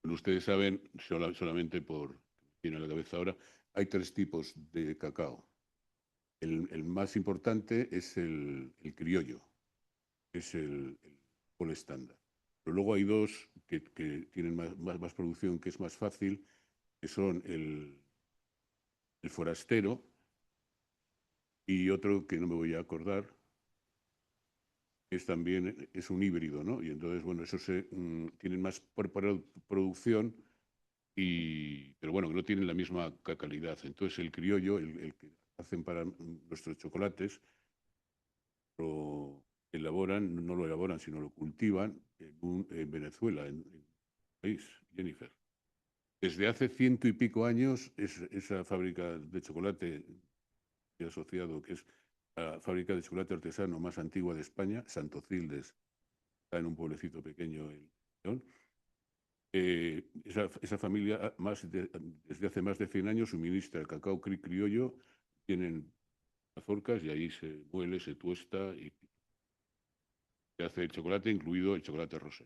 Bueno, ustedes saben, solamente por tiene la cabeza ahora, hay 3 tipos de cacao. El más importante es el criollo, que es el Gold estándar. Pero luego hay 2 que tienen más producción, que es más fácil, que son el forastero y otro que no me voy a acordar, que es también es un híbrido, ¿no? Y entonces, bueno, esos tienen más producción, pero bueno, que no tienen la misma calidad. Entonces el criollo, el que hacen para nuestros chocolates, lo elaboran, no lo elaboran, sino lo cultivan en Venezuela, en el país, Jennifer. Desde hace 100 y pico años, esa fábrica de chocolate asociado, que es la fábrica de chocolate artesano más antigua de España, Santocildes, está en un pueblecito pequeño en León. Esa familia desde hace más de 100 años suministra el cacao criollo, tienen mazorcas y ahí se muele, se tuesta y se hace el chocolate, incluido el chocolate rosa.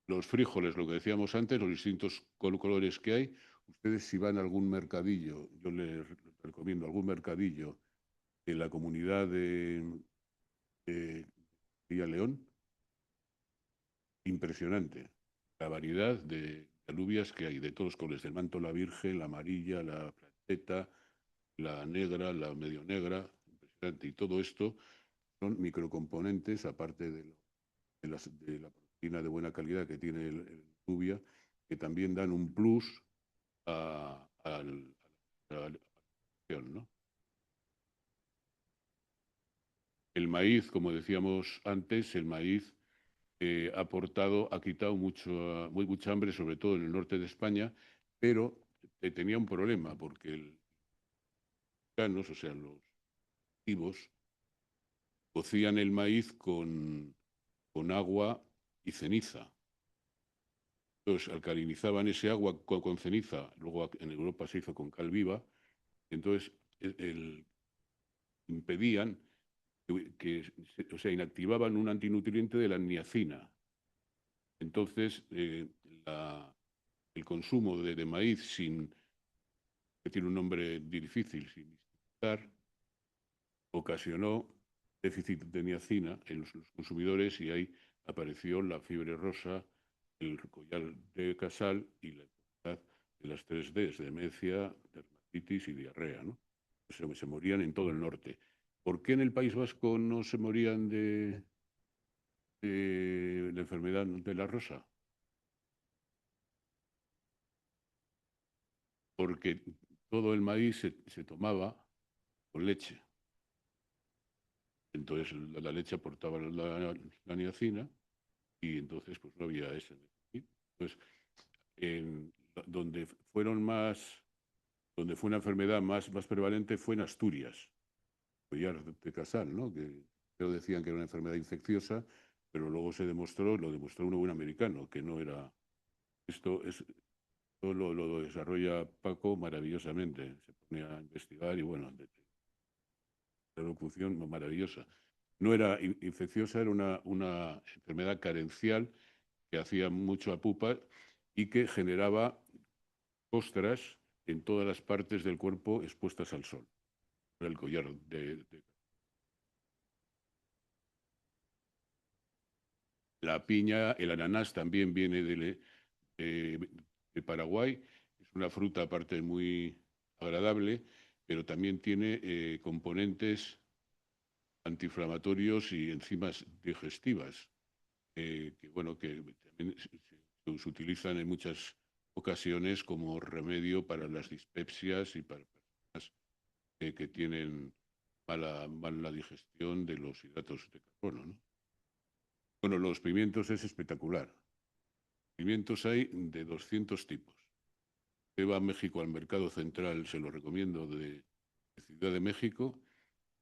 Los frijoles, lo que decíamos antes, los distintos colores que hay, ustedes si van a algún mercadillo, yo les recomiendo algún mercadillo de la comunidad de Castilla y León, impresionante la variedad de alubias que hay, de todos los colores, del manto la virgen, la amarilla, la plateta, la negra, la medio negra, impresionante. Y todo esto son microcomponentes, aparte de la proteína de buena calidad que tiene el alubia, que también dan un plus a la acción, ¿no? El maíz, como decíamos antes, el maíz ha quitado mucha hambre, sobre todo en el norte de España, pero tenía un problema, porque los mexicanos, o sea, los nativos, cocían el maíz con agua y ceniza. Entonces, alcalinizaban ese agua con ceniza, luego en Europa se hizo con cal viva, entonces impedían o sea, inactivaban un antinutriente de la niacina. Entonces, el consumo de maíz que tiene un nombre difícil, sin distintar, ocasionó déficit de niacina en los consumidores y ahí apareció la fiebre rosa, el collar de Casal y la enfermedad de las 3 Ds, demencia, dermatitis y diarrea, ¿no? Se morían en todo el norte. ¿Por qué en el País Vasco no se morían de la enfermedad de la rosa? Porque todo el maíz se tomaba con leche. Entonces la leche aportaba la niacina y entonces pues no había ese. Entonces, donde donde fue una enfermedad más prevalente fue en Asturias, collar de Casal, ¿no? Que pero decían que era una enfermedad infecciosa, pero luego lo demostró un buen americano, que no era. Esto lo desarrolla Paco maravillosamente. Se pone a investigar y bueno, la locución maravillosa. No era infecciosa, era una enfermedad carencial que hacía mucho a pupa y que generaba costras en todas las partes del cuerpo expuestas al sol. Era el collar La piña, el ananás también viene de Paraguay. Es una fruta aparte muy agradable, pero también tiene componentes antiinflamatorios y enzimas digestivas, bueno, que también se utilizan en muchas ocasiones como remedio para las dispepsias y para personas que tienen mala digestión de los hidratos de carbono, ¿no? Bueno, los pimientos es espectacular. Pimientos hay de 200 tipos. Usted va a México al Mercado Central, se lo recomiendo, de Ciudad de México,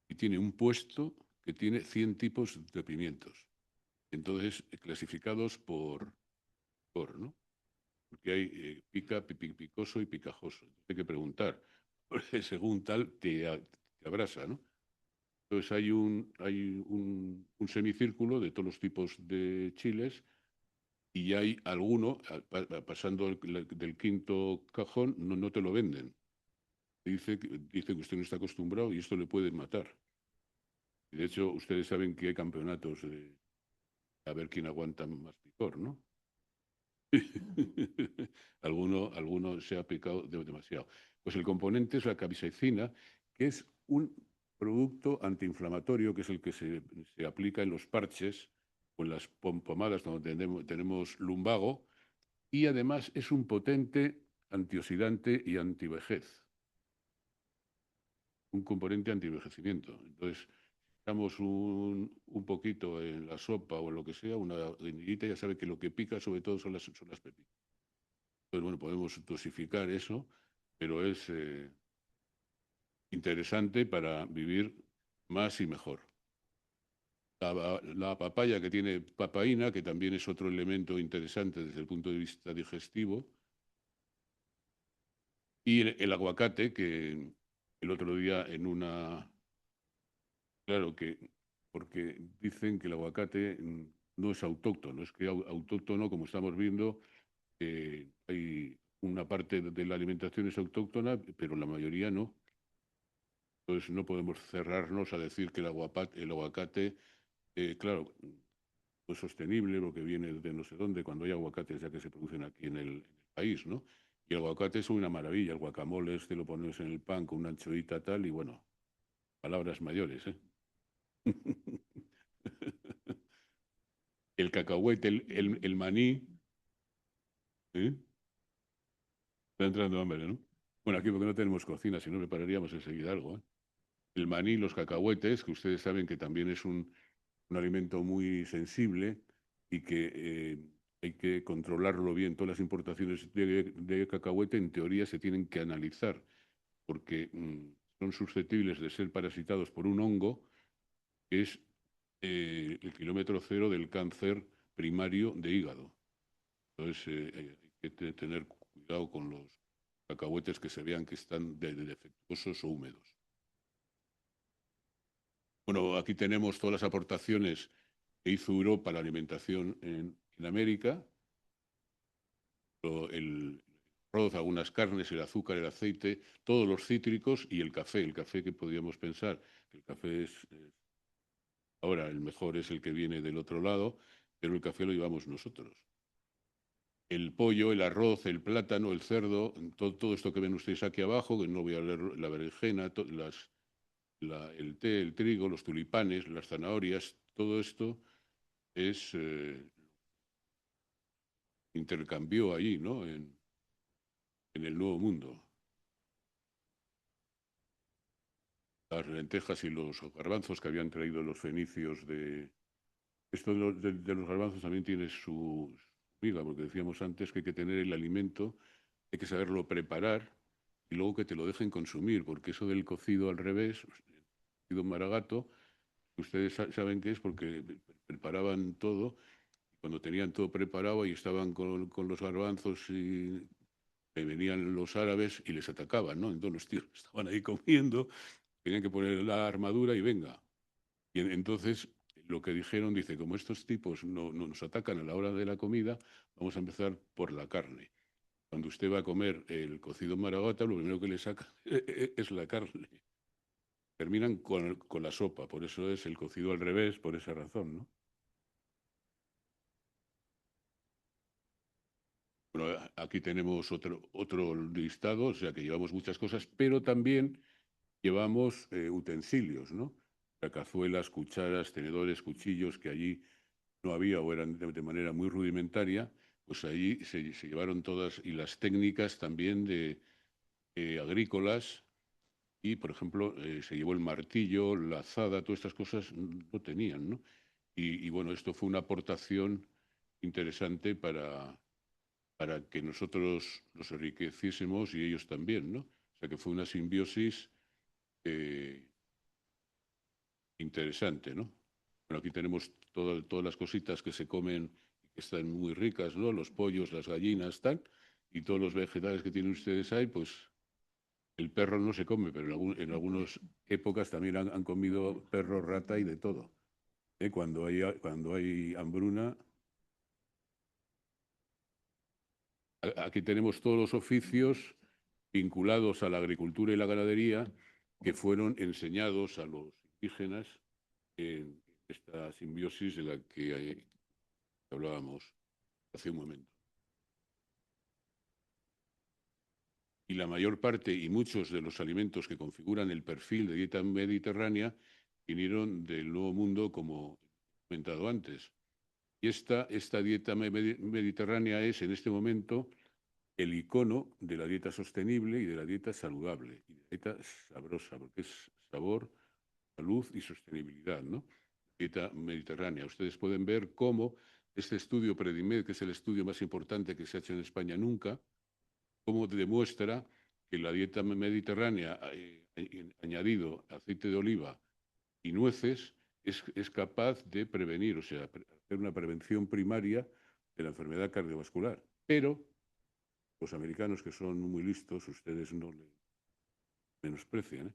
y tiene un puesto que tiene 100 tipos de pimientos. Entonces, clasificados ¿no? Porque hay picoso y picajoso. Hay que preguntar, porque según tal te abrasa, ¿no? Entonces hay un semicírculo de todos los tipos de chiles y hay alguno, pasando del quinto cajón, no te lo venden. Dice que usted no está acostumbrado y esto le puede matar. De hecho, ustedes saben que hay campeonatos de a ver quién aguanta más picor, ¿no? Alguno se ha picado demasiado. Pues el componente es la capsaicina, que es un producto antiinflamatorio, que es el que se aplica en los parches o en las pomadas donde tenemos lumbago, y además es un potente antioxidante y antivejez, un componente antivejecimiento. Entonces, echamos un poquito en la sopa o en lo que sea, una guindillita, ya sabe que lo que pica sobre todo son las pepitas. Entonces, bueno, podemos dosificar eso, pero es interesante para vivir más y mejor. La papaya, que tiene papaína, que también es otro elemento interesante desde el punto de vista digestivo, y el aguacate, que el otro día en una... Claro que, porque dicen que el aguacate no es autóctono, es que autóctono, como estamos viendo, hay una parte de la alimentación es autóctona, pero la mayoría no. Entonces no podemos cerrarnos a decir que el aguacate, claro, no es sostenible porque viene de no sé dónde, cuando hay aguacates ya que se producen aquí en el país, ¿no? Y el aguacate es una maravilla, el guacamole este lo pones en el pan con una anchoita tal y bueno, palabras mayores, ¿eh? El cacahuete, el maní, ¿eh? Está entrando hambre, ¿no? Bueno, aquí porque no tenemos cocina, si no prepararíamos enseguida algo, ¿eh? El maní, los cacahuetes, que ustedes saben que también es un alimento muy sensible y que hay que controlarlo bien. Todas las importaciones de cacahuete, en teoría, se tienen que analizar porque son susceptibles de ser parasitados por un hongo que es el kilómetro cero del cáncer primario de hígado. Entonces, hay que tener cuidado con los cacahuetes que se vean que están defectuosos o húmedos. Bueno, aquí tenemos todas las aportaciones que hizo Europa a la alimentación en América. El arroz, algunas carnes, el azúcar, el aceite, todos los cítricos y el café. El café, que podríamos pensar que el café es ahora el mejor, es el que viene del otro lado, pero el café lo llevamos nosotros. El pollo, el arroz, el plátano, el cerdo, todo esto que ven ustedes aquí abajo, que no voy a leer, la berenjena, el té, el trigo, los tulipanes, las zanahorias, todo esto es intercambió allí, ¿no? En el Nuevo Mundo. Las lentejas y los garbanzos que habían traído los fenicios de... Esto de los garbanzos también tiene su miga, porque decíamos antes que hay que tener el alimento, hay que saberlo preparar y luego que te lo dejen consumir, porque eso del cocido al revés, el cocido maragato, ustedes saben qué es porque preparaban todo, y cuando tenían todo preparado y estaban con los garbanzos y venían los árabes y les atacaban, ¿no? Entonces los tíos estaban ahí comiendo, tenían que poner la armadura y venga. Y entonces lo que dijeron, dice, como estos tipos no nos atacan a la hora de la comida, vamos a empezar por la carne. Cuando usted va a comer el cocido maragata, lo primero que le saca es la carne. Terminan con la sopa, por eso es el cocido al revés, por esa razón, ¿no? Bueno, aquí tenemos otro listado, o sea que llevamos muchas cosas, pero también llevamos utensilios, ¿no? Cazuelas, cucharas, tenedores, cuchillos, que allí no había o eran de manera muy rudimentaria, pues allí se llevaron todas, y las técnicas también de agrícolas, y por ejemplo se llevó el martillo, la azada, todas estas cosas no tenían, ¿no? Y bueno, esto fue una aportación interesante para que nosotros nos enriqueciésemos y ellos también, ¿no? O sea que fue una simbiosis interesante, ¿no? Bueno, aquí tenemos todas las cositas que se comen y que están muy ricas, ¿no? Los pollos, las gallinas, tal, y todos los vegetales que tienen ustedes ahí, pues el perro no se come, pero en algunas épocas también han comido perro, rata y de todo. Cuando hay hambruna, Aquí tenemos todos los oficios vinculados a la agricultura y la ganadería que fueron enseñados a los indígenas en esta simbiosis de la que hablábamos hace un momento. Y la mayor parte y muchos de los alimentos que configuran el perfil de dieta mediterránea vinieron del Nuevo Mundo, como he comentado antes. Y esta dieta mediterránea es, en este momento, el icono de la dieta sostenible y de la dieta saludable, y de la dieta sabrosa, porque es sabor, salud y sostenibilidad, ¿no? Dieta mediterránea. Ustedes pueden ver cómo este estudio Predimed, que es el estudio más importante que se ha hecho en España nunca, cómo demuestra que la dieta mediterránea, añadido aceite de oliva y nueces, es capaz de prevenir, o sea, hacer una prevención primaria de la enfermedad cardiovascular. Pero los americanos, que son muy listos, ustedes no le menosprecian,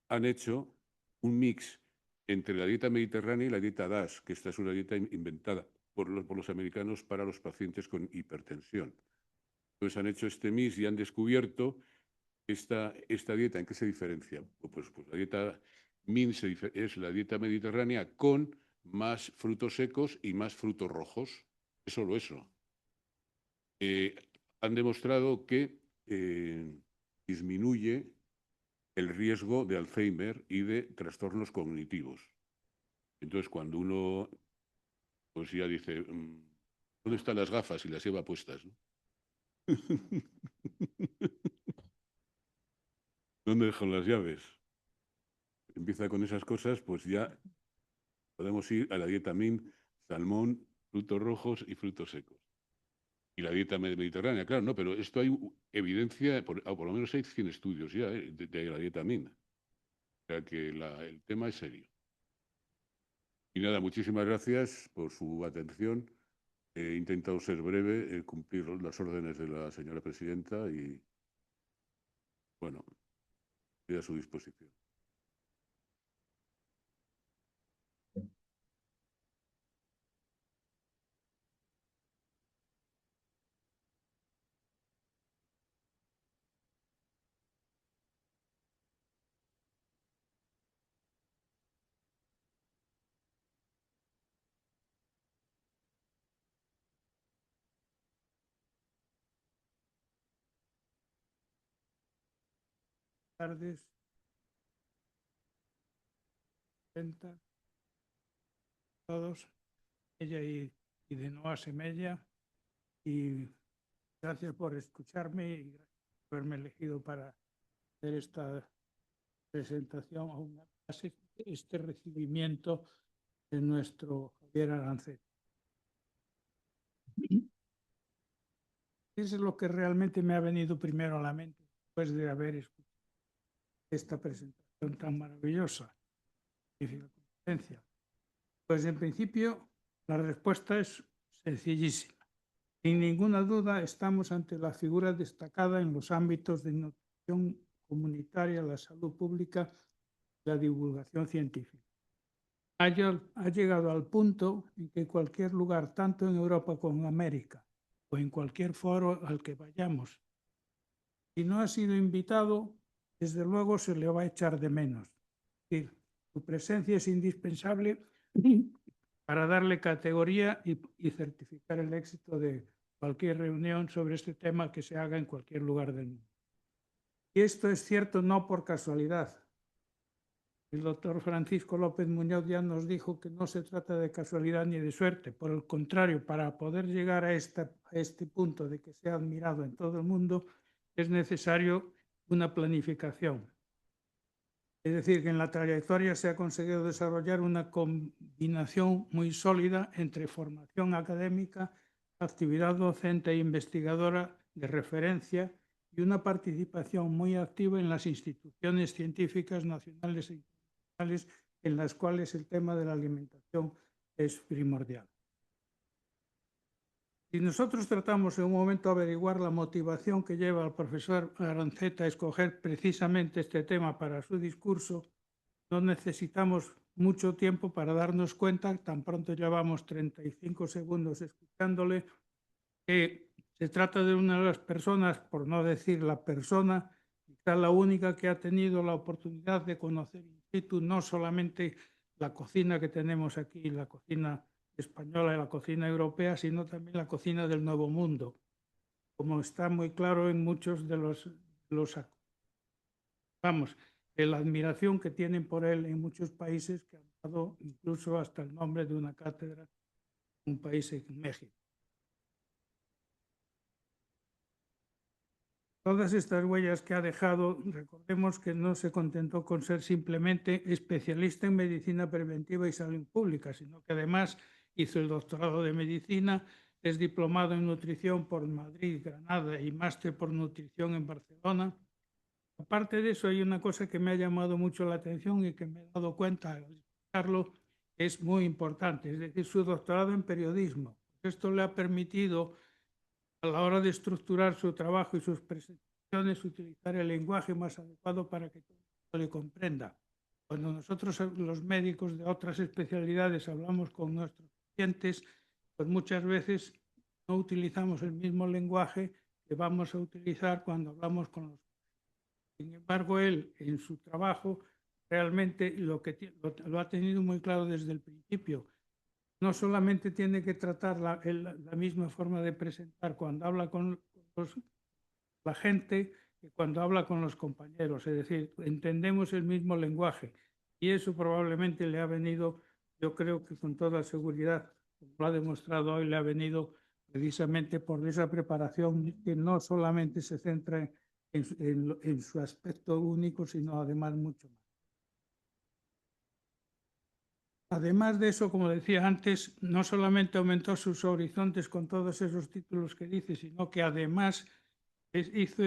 han hecho un mix entre la dieta mediterránea y la dieta DASH, que esta es una dieta inventada por los americanos para los pacientes con hipertensión. Entonces han hecho este mix y han descubierto esta dieta. ¿En qué se diferencia? Pues la dieta MIN es la dieta mediterránea con más frutos secos y más frutos rojos. Es solo eso. Han demostrado que disminuye el riesgo de Alzheimer y de trastornos cognitivos. Entonces, cuando uno pues ya dice, ¿dónde están las gafas? Y las lleva puestas, ¿no? ¿Dónde dejan las llaves? Empieza con esas cosas, pues ya podemos ir a la dieta MIN, salmón, frutos rojos y frutos secos. Y la dieta mediterránea, claro, no, pero esto hay evidencia, por lo menos hay 100 estudios ya de la dieta MIN. O sea que el tema es serio. Y nada, muchísimas gracias por su atención. He intentado ser breve, cumplir las órdenes de la señora presidenta y, bueno, estoy a su disposición. Tardes. Todos, ella y de Noa Semella, y gracias por escucharme y gracias por haberme elegido para hacer esta presentación, aún más este recibimiento de nuestro Javier Aranceta. Eso es lo que realmente me ha venido primero a la mente después de haber escuchado esta presentación tan maravillosa. Pues en principio la respuesta es sencillísima. Sin ninguna duda estamos ante la figura destacada en los ámbitos de nutrición comunitaria, la salud pública y la divulgación científica. Ha llegado al punto en que cualquier lugar, tanto en Europa como en América, o en cualquier foro al que vayamos, si no ha sido invitado, desde luego se le va a echar de menos. Es decir, su presencia es indispensable para darle categoría y certificar el éxito de cualquier reunión sobre este tema que se haga en cualquier lugar del mundo. Y esto es cierto no por casualidad. El doctor Francisco López Muñoz ya nos dijo que no se trata de casualidad ni de suerte. Por el contrario, para poder llegar a este punto de que sea admirado en todo el mundo, es necesario una planificación. Es decir, que en la trayectoria se ha conseguido desarrollar una combinación muy sólida entre formación académica, actividad docente e investigadora de referencia y una participación muy activa en las instituciones científicas nacionales e internacionales en las cuales el tema de la alimentación es primordial. Si nosotros tratamos en un momento de averiguar la motivación que lleva al profesor Aranceta a escoger precisamente este tema para su discurso, no necesitamos mucho tiempo para darnos cuenta, tan pronto llevamos 35 segundos escuchándole, que se trata de una de las personas, por no decir la persona, quizá la única que ha tenido la oportunidad de conocer in situ no solamente la cocina que tenemos aquí, la cocina española y la cocina europea, sino también la cocina del Nuevo Mundo, como está muy claro en muchos de los vamos, la admiración que tienen por él en muchos países, que han dado incluso hasta el nombre de una cátedra en un país en México. Todas estas huellas que ha dejado, recordemos que no se contentó con ser simplemente especialista en medicina preventiva y salud pública, sino que además hizo el doctorado de medicina, es diplomado en nutrición por Madrid, Granada y máster por nutrición en Barcelona. Aparte de eso, hay una cosa que me ha llamado mucho la atención y que me he dado cuenta al explicarlo, es muy importante, es decir, su doctorado en periodismo. Esto le ha permitido, a la hora de estructurar su trabajo y sus presentaciones, utilizar el lenguaje más adecuado para que todo el mundo le comprenda. Cuando nosotros, los médicos de otras especialidades, hablamos con nuestros pacientes, pues muchas veces no utilizamos el mismo lenguaje que vamos a utilizar cuando hablamos con los. Sin embargo, él en su trabajo realmente lo ha tenido muy claro desde el principio. No solamente tiene que tratar la misma forma de presentar cuando habla con la gente que cuando habla con los compañeros. Es decir, entendemos el mismo lenguaje y eso probablemente le ha venido, yo creo que con toda seguridad, como lo ha demostrado hoy, le ha venido precisamente por esa preparación que no solamente se centra en su aspecto único, sino además mucho más. Además de eso, como decía antes, no solamente aumentó sus horizontes con todos esos títulos que dice, sino que además hizo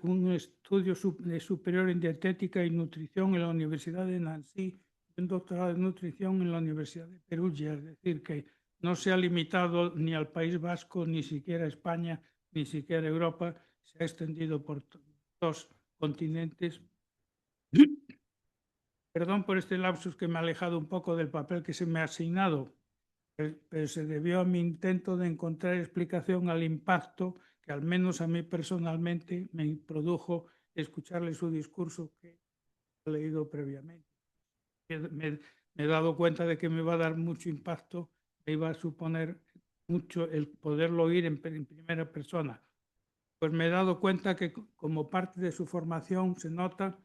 un estudio superior en dietética y nutrición en la Universidad de Nancy y un doctorado en nutrición en la Universidad de Perugia. Es decir, que no se ha limitado ni al País Vasco, ni siquiera a España, ni siquiera a Europa, se ha extendido por dos continentes. Perdón por este lapsus que me ha alejado un poco del papel que se me ha asignado, pero se debió a mi intento de encontrar explicación al impacto que al menos a mí personalmente me produjo escucharle su discurso que he leído previamente. Me he dado cuenta de que me iba a dar mucho impacto, me iba a suponer mucho el poderlo oír en primera persona. Pues me he dado cuenta que como parte de su formación se nota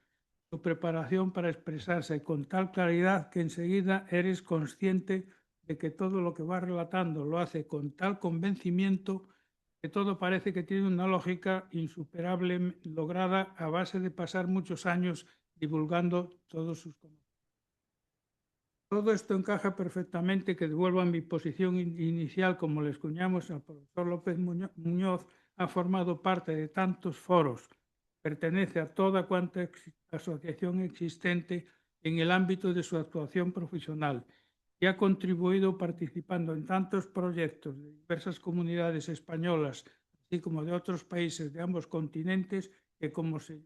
su preparación para expresarse con tal claridad que enseguida eres consciente de que todo lo que va relatando lo hace con tal convencimiento que todo parece que tiene una lógica insuperable lograda a base de pasar muchos años divulgando todos sus conocimientos. Todo esto encaja perfectamente, que devuelvo a mi posición inicial, como les cuñamos al profesor López Muñoz, ha formado parte de tantos foros, pertenece a toda cuanta asociación existente en el ámbito de su actuación profesional y ha contribuido participando en tantos proyectos de diversas comunidades españolas, así como de otros países de ambos continentes, que como se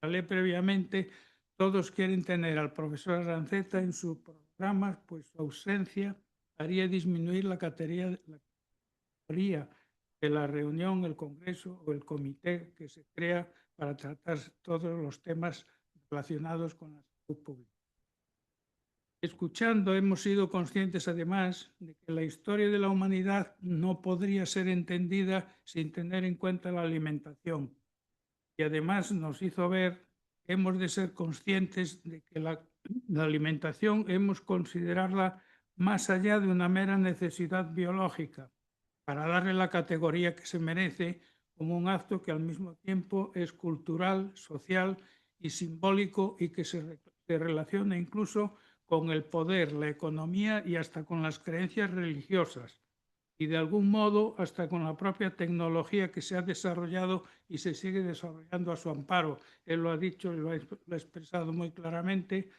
hablé previamente, todos quieren tener al profesor Aranceta en su programa, pues su ausencia haría disminuir la categoría de la reunión, el congreso o el comité que se crea para tratar todos los temas relacionados con la salud pública. Escuchando, hemos sido conscientes además de que la historia de la humanidad no podría ser entendida sin tener en cuenta la alimentación. Y además nos hizo ver que hemos de ser conscientes de que la alimentación hemos de considerarla más allá de una mera necesidad biológica, para darle la categoría que se merece como un acto que al mismo tiempo es cultural, social y simbólico y que se relaciona incluso con el poder, la economía y hasta con las creencias religiosas y de algún modo hasta con la propia tecnología que se ha desarrollado y se sigue desarrollando a su amparo. Él lo ha dicho y lo ha expresado muy claramente,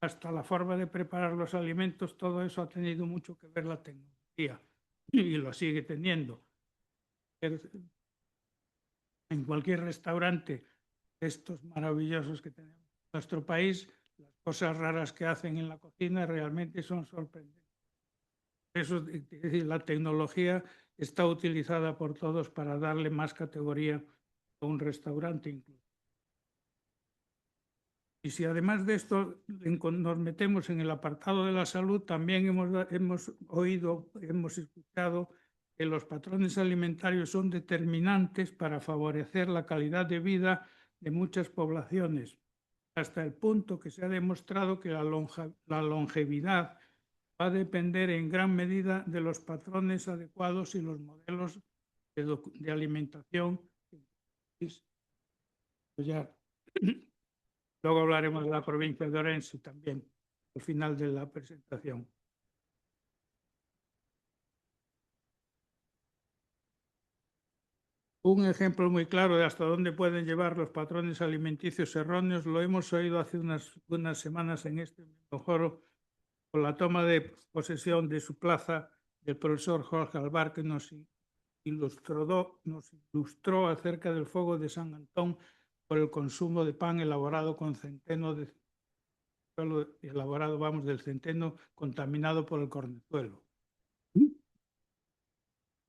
hasta la forma de preparar los alimentos, todo eso ha tenido mucho que ver la tecnología y lo sigue teniendo. En cualquier restaurante, estos maravillosos que tenemos en nuestro país, las cosas raras que hacen en la cocina realmente son sorprendentes. Eso, es decir, la tecnología está utilizada por todos para darle más categoría a un restaurante incluso. Y si además de esto nos metemos en el apartado de la salud, también hemos escuchado que los patrones alimentarios son determinantes para favorecer la calidad de vida de muchas poblaciones, hasta el punto que se ha demostrado que la longevidad va a depender en gran medida de los patrones adecuados y los modelos de alimentación. Luego hablaremos de la provincia de Orense también, al final de la presentación. Un ejemplo muy claro de hasta dónde pueden llevar los patrones alimenticios erróneos lo hemos oído hace unas semanas en este mismo foro con la toma de posesión de su plaza del profesor Jorge Alvar, que nos ilustró acerca del fuego de San Antón por el consumo de pan elaborado con centeno del centeno contaminado por el cornezuelo.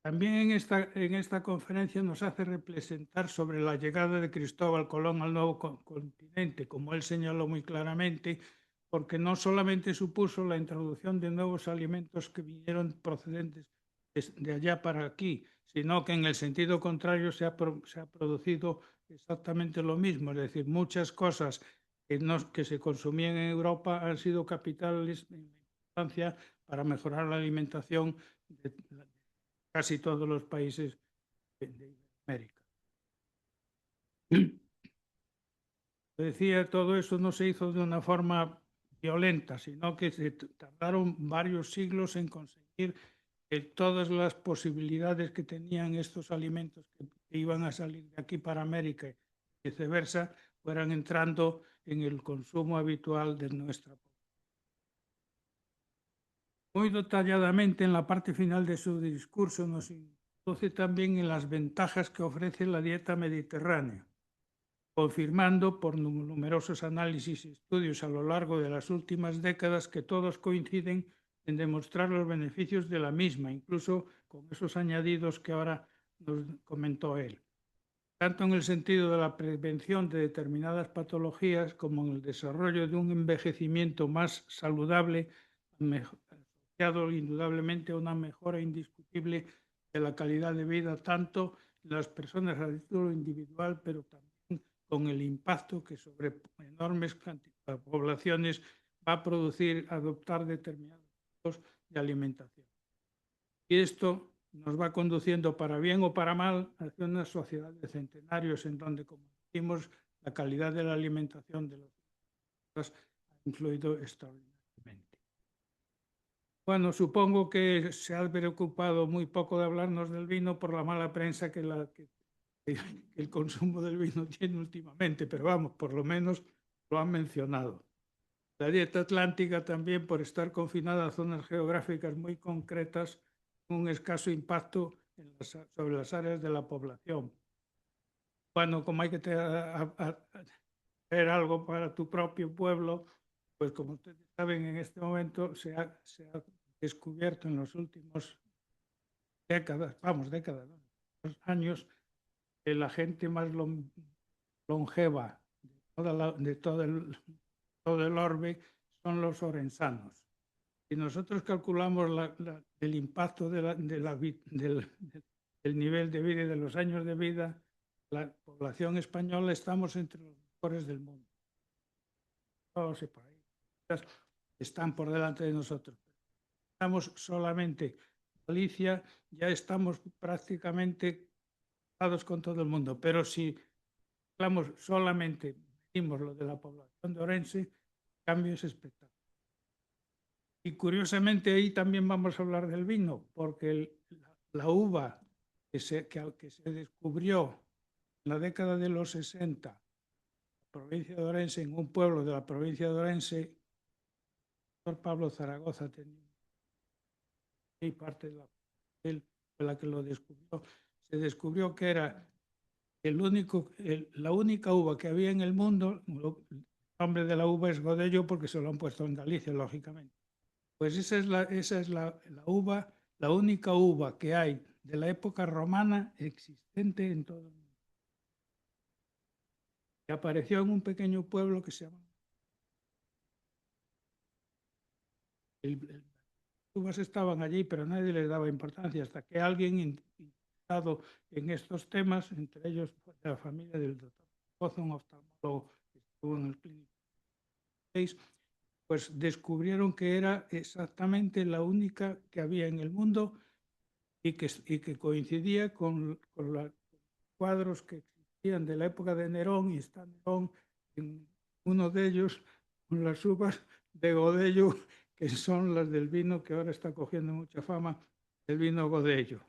También en esta conferencia nos hace representar sobre la llegada de Cristóbal Colón al nuevo continente, como él señaló muy claramente, porque no solamente supuso la introducción de nuevos alimentos que vinieron procedentes de allá para aquí, sino que en el sentido contrario se ha producido exactamente lo mismo, es decir, muchas cosas que se consumían en Europa han sido capitales en importancia para mejorar la alimentación de casi todos los países de América. Decía, todo eso no se hizo de una forma violenta, sino que se tardaron varios siglos en conseguir que todas las posibilidades que tenían estos alimentos que iban a salir de aquí para América y viceversa, fueran entrando en el consumo habitual de nuestra población. Muy detalladamente en la parte final de su discurso nos introduce también en las ventajas que ofrece la dieta mediterránea, confirmando por numerosos análisis y estudios a lo largo de las últimas décadas que todos coinciden en demostrar los beneficios de la misma, incluso con esos añadidos que ahora nos comentó él, tanto en el sentido de la prevención de determinadas patologías como en el desarrollo de un envejecimiento más saludable, asociado indudablemente a una mejora indiscutible de la calidad de vida, tanto en las personas a título individual, pero también con el impacto que sobre enormes poblaciones va a producir adoptar determinados tipos de alimentación. Y esto nos va conduciendo para bien o para mal hacia una sociedad de centenarios en donde, como decimos, la calidad de la alimentación de los ha influido extraordinariamente. Bueno, supongo que se ha preocupado muy poco de hablarnos del vino por la mala prensa que el consumo del vino tiene últimamente, pero vamos, por lo menos lo han mencionado. La dieta atlántica también, por estar confinada a zonas geográficas muy concretas, un escaso impacto sobre las áreas de la población. Bueno, como hay que hacer algo para tu propio pueblo, pues como ustedes saben, en este momento se ha descubierto en los últimos décadas, años, que la gente más longeva de todo el orbe son los orensanos. Si nosotros calculamos el impacto del nivel de vida y de los años de vida, la población española estamos entre los mejores del mundo. Todos los países están por delante de nosotros. Estamos solamente, Galicia, ya estamos prácticamente con todo el mundo, pero si hablamos solamente, medimos lo de la población de Orense, el cambio es espectacular. Y curiosamente ahí también vamos a hablar del vino, porque la uva que se descubrió en la década de los 60 en la provincia de Orense, en un pueblo de la provincia de Orense, el doctor Pablo Zaragoza tenía parte de él fue la que lo descubrió. Se descubrió que era la única uva que había en el mundo. El nombre de la uva es Godello porque se lo han puesto en Galicia, lógicamente. Pues esa es la uva, la única uva que hay de la época romana existente en todo el mundo. Y apareció en un pequeño pueblo que se llama... Las uvas estaban allí, pero nadie les daba importancia hasta que alguien interesado en estos temas, entre ellos pues, la familia del doctor Pozo, un oftalmólogo que estuvo en el clínico 6, pues descubrieron que era exactamente la única que había en el mundo y que coincidía con los cuadros que existían de la época de Nerón, y está Nerón en uno de ellos con las uvas de Godello, que son las del vino que ahora está cogiendo mucha fama, el vino Godello.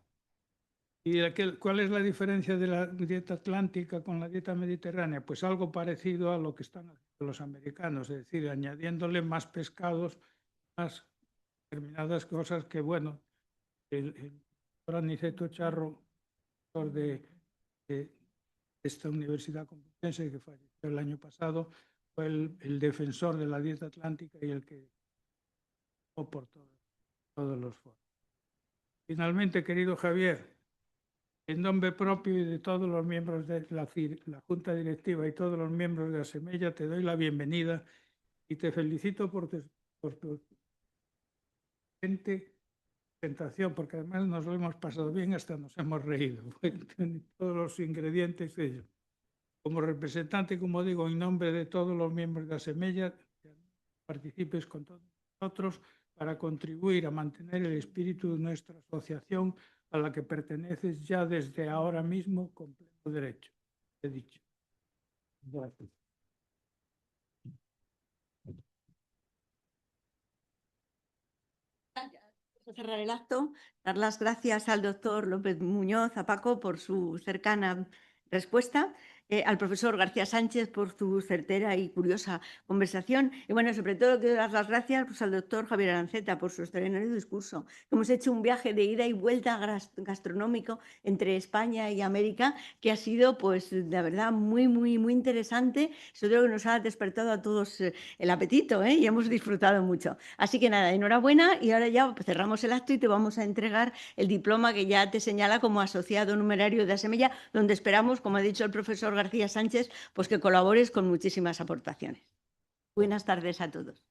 ¿Y cuál es la diferencia de la dieta atlántica con la dieta mediterránea? Pues algo parecido a lo que están haciendo los americanos, es decir, añadiéndole más pescados, más determinadas cosas que, bueno, el doctor Aniceto Charro, profesor de esta universidad complutense que falleció el año pasado, fue el defensor de la dieta atlántica y el que por todos los foros. Finalmente, querido Javier, en nombre propio y de todos los miembros de la Junta Directiva y todos los miembros de Asemella, te doy la bienvenida y te felicito por tu presentación, porque además nos lo hemos pasado bien, hasta nos hemos reído. Todos los ingredientes de ello. Como representante, como digo, en nombre de todos los miembros de Asemella, participes con todos nosotros para contribuir a mantener el espíritu de nuestra asociación a la que perteneces ya desde ahora mismo con pleno derecho. He dicho. Gracias. Para cerrar el acto, dar las gracias al doctor López Muñoz, a Paco, por su cercana respuesta, al profesor García Sánchez por su certera y curiosa conversación. Y bueno, sobre todo quiero dar las gracias pues, al doctor Javier Aranceta por su extraordinario discurso. Hemos hecho un viaje de ida y vuelta gastronómico entre España y América que ha sido, pues, la verdad, muy, muy, muy interesante. Eso creo que nos ha despertado a todos el apetito y hemos disfrutado mucho. Así que nada, enhorabuena y ahora ya cerramos el acto y te vamos a entregar el diploma que ya te señala como asociado numerario de Asemella, donde esperamos, como ha dicho el profesor García Sánchez, pues que colabores con muchísimas aportaciones. Buenas tardes a todos.